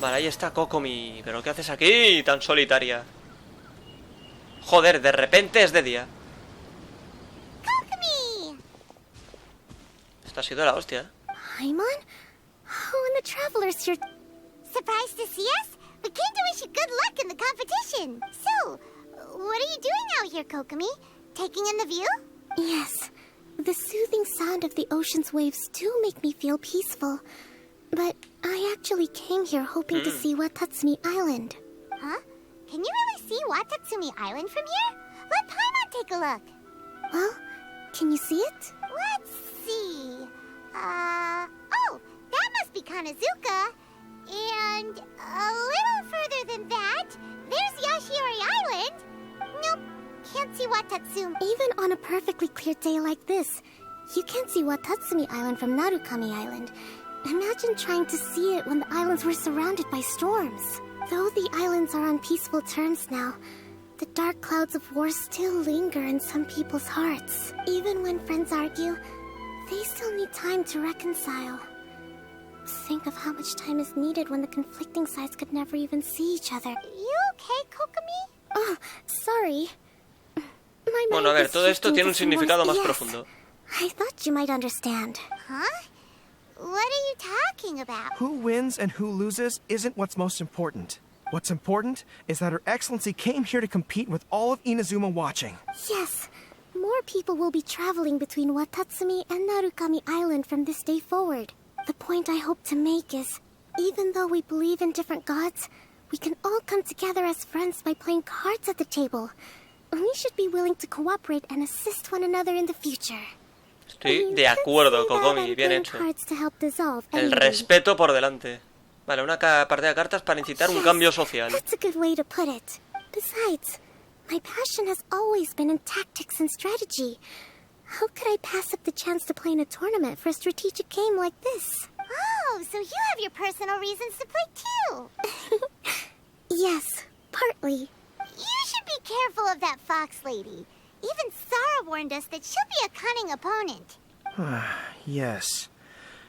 Vale, ahí está Kokomi. ¿Pero qué haces aquí, tan solitaria? Joder, de repente es de día. Kokomi! Esta ha sido la hostia. Paimon? Oh, and the travelers here. Surprised to see us? We came to wish you good luck in the competition. So, what are you doing out here, Kokomi? Taking in the view? Yes. The soothing sound of the ocean's waves do make me feel peaceful. But I actually came here hoping to see Watatsumi Island. Huh? Can you really see Watatsumi Island from here? Let Paimon take a look. Well, can you see it? Let's see. Oh, that must be Kanazuka. And a little further than that, there's Yashiori Island. Nope, can't see Watatsumi. Even on a perfectly clear day like this, you can't see Watatsumi Island from Narukami Island. Imagine trying to see it when the islands were surrounded by storms. Though the islands are on peaceful terms now, the dark clouds of war still linger in some people's hearts. Even when friends argue, they still need time to reconcile. Think of how much time is needed when the conflicting sides could never even see each other. You okay, Kokomi? Oh, sorry. Bueno, a ver, todo esto tiene un significado más profundo. I thought you might understand. Huh? What are you talking about? Who wins and who loses isn't what's most important. What's important is that Her Excellency came here to compete with all of Inazuma watching. Yes. More people will be traveling between Watatsumi and Narukami Island from this day forward. The point I hope to make is, even though we believe in different gods, we can all come together as friends by playing cards at the table. We should be willing to cooperate and assist one another in the future. Estoy de acuerdo, Kokomi, bien hecho. El respeto por delante. Vale, una partida de cartas para incitar un cambio social. That's a good way to put it. Besides, my passion has always been in tactics and strategy. How could I pass up the chance to play in a tournament for a strategic game like this? Oh, so you have your personal reasons to play too. Yes, partly. You should be careful of that fox lady. Even Sara warned us that she'll be a cunning opponent. Yes.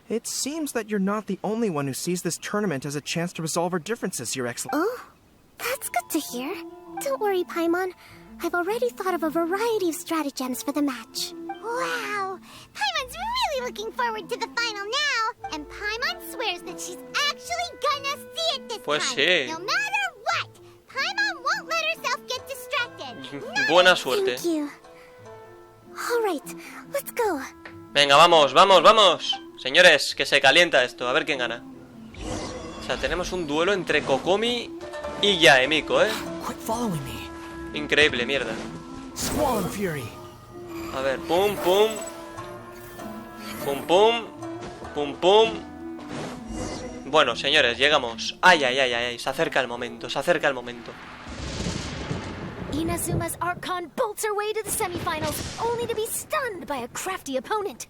It seems that you're not the only one who sees this tournament as a chance to resolve our differences, Your Excellency. Oh, that's good to hear. Don't worry, Paimon. I've already thought of a variety of stratagems for the match. Wow! Paimon's really looking forward to the final now, and Paimon swears that she's actually gonna see it this time. Sí. No matter what, Paimon won't let herself get distracted. Buena suerte. Thank you. All right, let's go. Venga, vamos, vamos, vamos. Señores, que se calienta esto. A ver quién gana. O sea, tenemos un duelo entre Kokomi y Miko, ¿eh? Increíble, mierda. Swan Fury. A ver, pum, pum. Pum, pum. Pum, pum. Bueno, señores, llegamos. Ay, ay, ay, ay, se acerca el momento, se acerca el momento. Inazuma's Archon bolts her way to the semifinals, only to be stunned by a crafty opponent.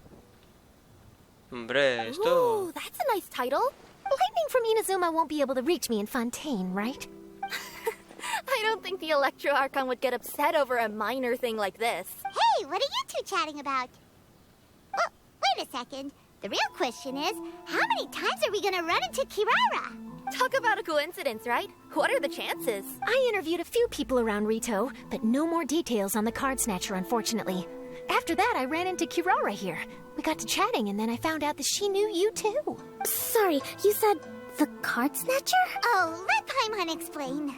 Hombre, esto... Ooh, that's a nice title. Lightning from Inazuma won't be able to reach me in Fontaine, right? I don't think the Electro Archon would get upset over a minor thing like this. Hey, what are you two chatting about? Oh, wait a second. The real question is, how many times are we gonna run into Kirara? Talk about a coincidence, right? What are the chances? I interviewed a few people around Rito, but no more details on the card snatcher, unfortunately. After that, I ran into Kirara here. We got to chatting, and then I found out that she knew you too. Sorry, you said the card snatcher? Oh, let Paimon explain.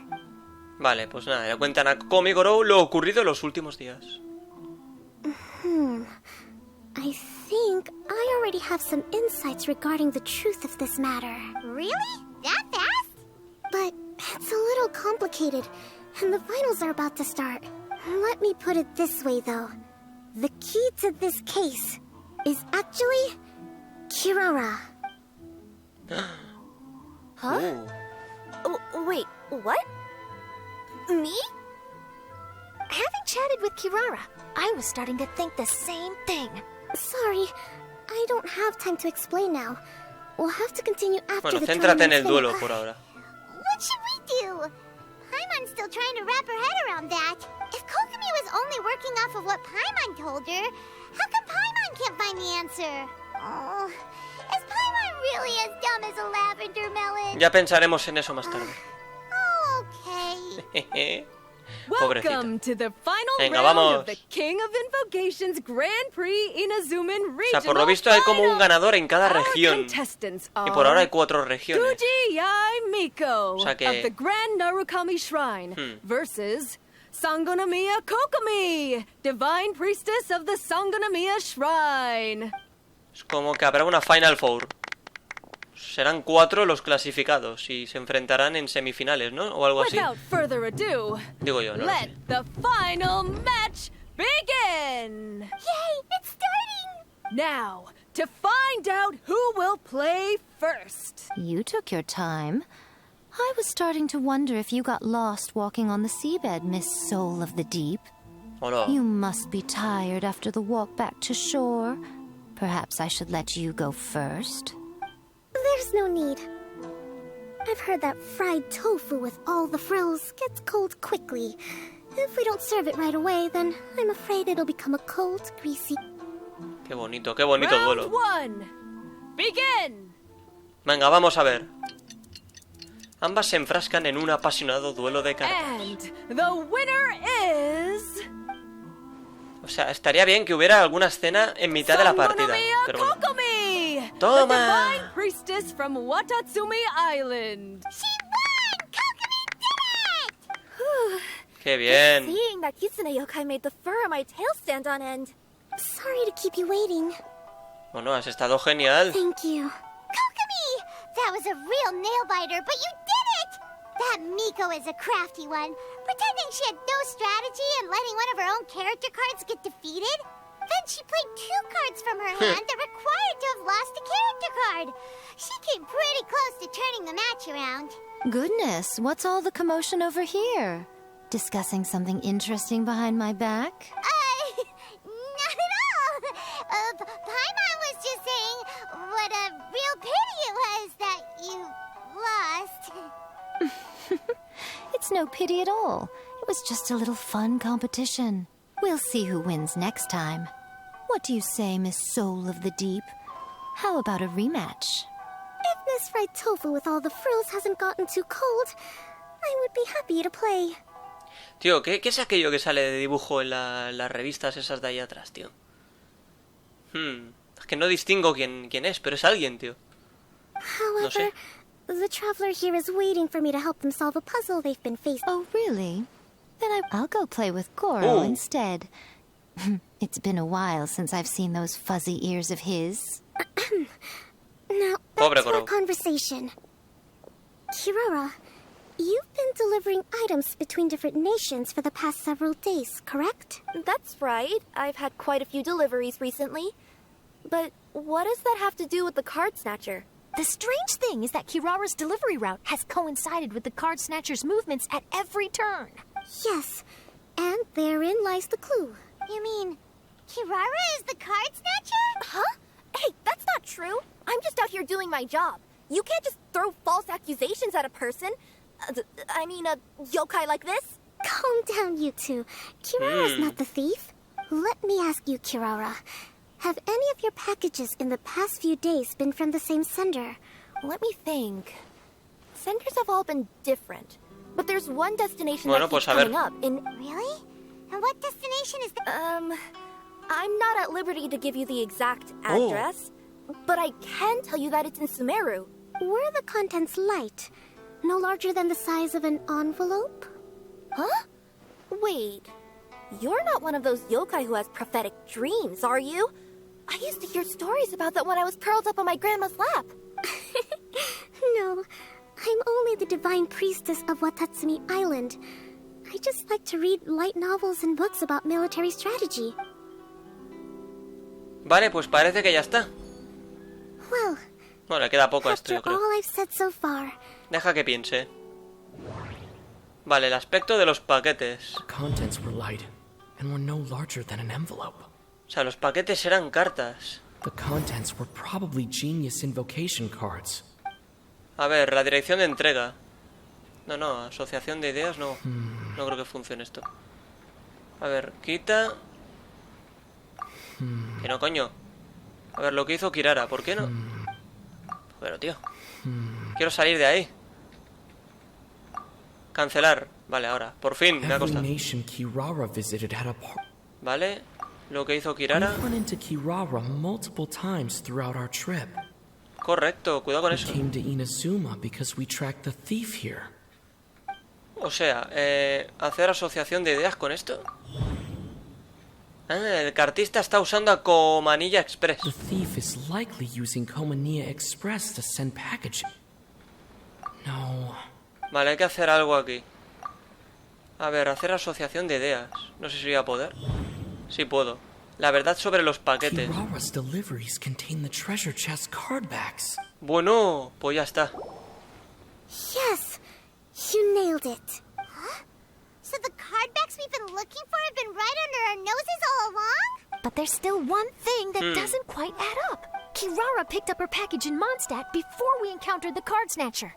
Vale, pues nada, le cuentan a Kokomi Gorou lo ocurrido en los últimos días. I think I already have some insights regarding the truth of this matter. Really? That fast? But it's a little complicated, and the finals are about to start. Let me put it this way, though. The key to this case is actually Kirara. Huh? Wait, what? Me? Having chatted with Kirara, I was starting to think the same thing. Sorry, I don't have time to explain now. We'll have to continue after Bueno, the céntrate en el tournament's duelo finished. por ahora. What should we do? Paimon's still trying to wrap her head around that. If Kokomi was only working off of what Paimon told her, how come Paimon can't find the answer? Oh, is Paimon really as dumb as a lavender melon? Ya pensaremos en eso más tarde. Oh, okay. Pobrecita. Welcome to the final Venga, round vamos. of the King of Invocation's Grand Prix Inazuman O Regional sea, por lo visto hay como un ganador en cada Our región. contestants Y por ahora hay are 4 regiones. Kuji-Yai Miko O sea que- of the Grand Narukami Shrine versus Sangonomiya Kokomi, Divine Priestess of the Sangonomiya Shrine. Es como que habrá una Final Four. Serán 4 los clasificados y se enfrentarán en semifinales, ¿no? O algo así. Without further ado, Digo yo, no lo let sé. the final match begin! Yay, it's starting! Now, to find out who will play first. You took your time. I was starting to wonder if you got lost walking on the seabed, Miss Soul of the Deep. Hola. You must be tired after the walk back to shore. Perhaps I should let you go first. There's no need. I've heard that fried tofu with all the frills gets cold quickly. If we don't serve it right away, then I'm afraid it'll become a cold, greasy... Qué bonito duelo. Round one, begin! Venga, vamos a ver. Ambas se enfrascan en un apasionado duelo de cartas. And the winner is... O sea, estaría bien que hubiera alguna escena en mitad de la partida. Sangonomiya Pero bueno. Kokomi, Toma. the Divine Priestess from Watatsumi Island. Qué bien. Seeing that Kitsune yokai made the fur on my tail stand on end. Sorry to keep you waiting. Bueno, has estado genial. Thank you. Kokomi! That was a real nail-biter, but you did it! That Miko is a crafty one, pretending she had no strategy and letting one of her own character cards get defeated. Then she played 2 cards from her hand that required to have lost a character card. She came pretty close to turning the match around. Goodness, what's all the commotion over here? Discussing something interesting behind my back? Not at all. Paimon was just saying what a real pity it was that you lost. It's no pity at all. It was just a little fun competition. We'll see who wins next time. What do you say, Miss Soul of the Deep? How about a rematch? If Miss Fried Tofu with all the frills hasn't gotten too cold, I would be happy to play. Tío, ¿qué es aquello que sale de dibujo en las revistas esas de ahí atrás, tío? Es que no distingo quién es, pero es alguien, tío. However, No sé. the traveler here is waiting for me to help them solve a puzzle they've been facing. Oh, really? Then I'll go play with Goro instead. It's been a while since I've seen those fuzzy ears of his. Now, back to our conversation. Kirara, you've been delivering items between different nations for the past several days, correct? That's right. I've had quite a few deliveries recently. But what does that have to do with the card snatcher? The strange thing is that Kirara's delivery route has coincided with the card snatcher's movements at every turn. Yes, and therein lies the clue. You mean, Kirara is the card snatcher? Huh? Hey, that's not true. I'm just out here doing my job. You can't just throw false accusations at a person. I mean, a yokai like this. Calm down, you two. Kirara's not the thief. Let me ask you, Kirara. Have any of your packages in the past few days been from the same sender? Let me think. Senders have all been different. But there's one destination Bueno, that keeps pues a ver. coming up in... Really? And what destination is that? I'm not at liberty to give you the exact address. But I can tell you that it's in Sumeru. Were the contents light? No larger than the size of an envelope? Huh? Wait. You're not one of those yokai who has prophetic dreams, are you? I used to hear stories about that when I was curled up on my grandma's lap. No, I'm only the divine priestess of Watatsumi Island. I just like to read light novels and books about military strategy. Vale, pues parece que ya está. Well, Bueno, le queda poco a esto, yo after creo. all I've said so far, Deja que piense. Vale, el aspecto de los paquetes. The contents were light and were no larger than an envelope. O sea, los paquetes eran cartas. The contents were probably genius invocation cards. A ver, la dirección de entrega. No, asociación de ideas no. No creo que funcione esto. A ver, quita... Que no, coño. A ver, lo que hizo Kirara, ¿por qué no? Pero, tío. Quiero salir de ahí. Cancelar. Vale, ahora, por fin, me ha costado. Every nation Kirara visited had a Vale, lo que hizo Kirara. We went into Kirara multiple times throughout our trip. Correcto, cuidado con eso. We came to Inazuma because we tracked the thief here. O sea, hacer asociación de ideas con esto. El cartista está usando a Komanilla Express. The thief is likely using Komanilla Express to send packaging. No. Vale, hay que hacer algo aquí. A ver, hacer asociación de ideas. No sé si voy a poder. Sí puedo. La verdad sobre los paquetes. Kirara's deliveries contain the treasure chest cardbacks. Bueno, pues ya está. Yes, you nailed it. Huh? So the cardbacks we've been looking for have been right under our noses all along? But there's still one thing that doesn't quite add up. Kirara picked up her package in Mondstadt before we encountered the card snatcher.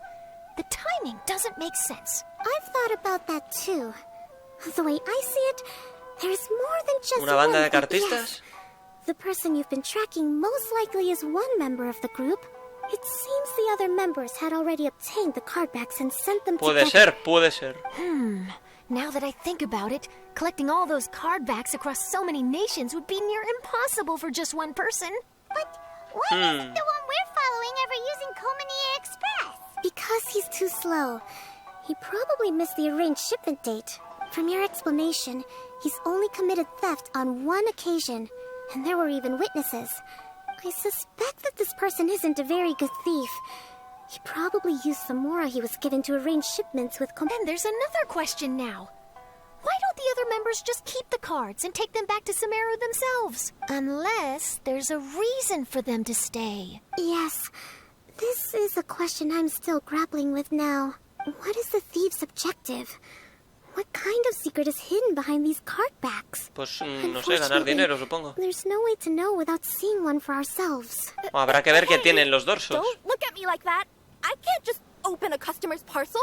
The timing doesn't make sense. I've thought about that too. The way I see it, there's more than just ¿Una banda de one cartistas? Yes. The person you've been tracking most likely is one member of the group. It seems the other members had already obtained the cardbacks and sent them Puede ser, puede ser. Now that I think about it, collecting all those cardbacks across so many nations would be near impossible for just one person. But why isn't the one we're following ever using Kokomi Express? Because he's too slow. He probably missed the arranged shipment date. From your explanation, he's only committed theft on one occasion, and there were even witnesses. I suspect that this person isn't a very good thief. He probably used the mora he was given to arrange shipments with And there's another question now. Why don't the other members just keep the cards and take them back to Sumeru themselves? Unless there's a reason for them to stay. Yes, this is a question I'm still grappling with now. What is the thief's objective? What kind of secret is hidden behind these cardbacks? Pues no sé, ganar dinero, supongo. There's no way to know without seeing one for ourselves. O habrá que ver qué tienen los dorsos. Don't look at me like that. I can't just open a customer's parcel.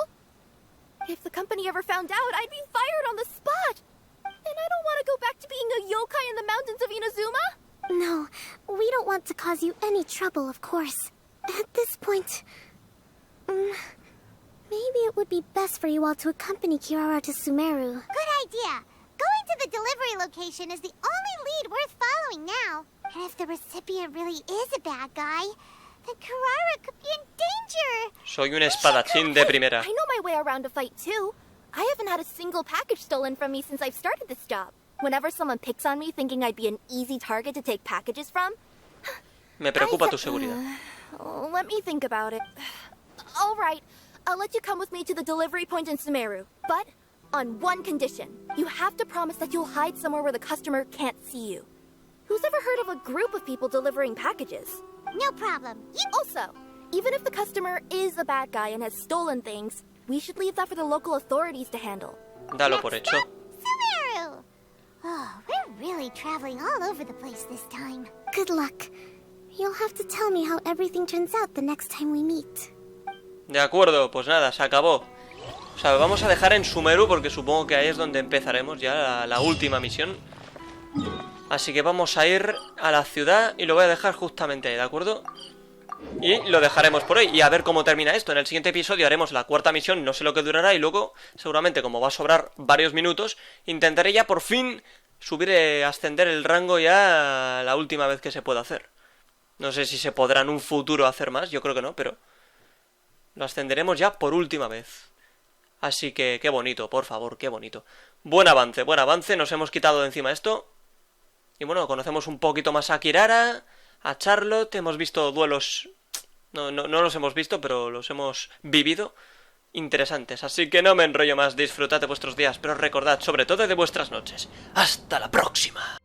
If the company ever found out, I'd be fired on the spot. And I don't want to go back to being a yokai in the mountains of Inazuma. No, we don't want to cause you any trouble, of course. At this point, maybe it would be best for you all to accompany Kirara to Sumeru. Good idea. Going to the delivery location is the only lead worth following now. And if the recipient really is a bad guy, then Kirara could be in danger. Soy un espadachín de primera. I know my way around a fight too. I haven't had a single package stolen from me since I've started this job. Whenever someone picks on me thinking I'd be an easy target to take packages from... Me preocupa tu seguridad. Let me think about it. All right, I'll let you come with me to the delivery point in Sumeru. But on one condition. You have to promise that you'll hide somewhere where the customer can't see you. Who's ever heard of a group of people delivering packages? No problem. Also, even if the customer is a bad guy and has stolen things, we should leave that for the local authorities to handle. Dalo por hecho. Sumeru! Oh, we're really traveling all over the place this time. Good luck. You'll have to tell me how everything turns out the next time we meet. De acuerdo, pues nada, se acabó. O sea, vamos a dejar en Sumeru porque supongo que ahí es donde empezaremos ya la última misión. Así que vamos a ir a la ciudad y lo voy a dejar justamente ahí, ¿de acuerdo? Y lo dejaremos por ahí y a ver cómo termina esto. En el siguiente episodio haremos la cuarta misión, no sé lo que durará, y luego, seguramente como va a sobrar varios minutos, intentaré ya por fin subir, ascender el rango ya la última vez que se pueda hacer. No sé si se podrá en un futuro hacer más, yo creo que no, pero lo ascenderemos ya por última vez. Así que qué bonito, por favor, qué bonito. Buen avance, nos hemos quitado de encima esto. Y bueno, conocemos un poquito más a Kirara, a Charlotte, hemos visto duelos... No los hemos visto, pero los hemos vivido. Interesantes, así que no me enrollo más, disfrutad de vuestros días, pero recordad sobre todo de vuestras noches. ¡Hasta la próxima!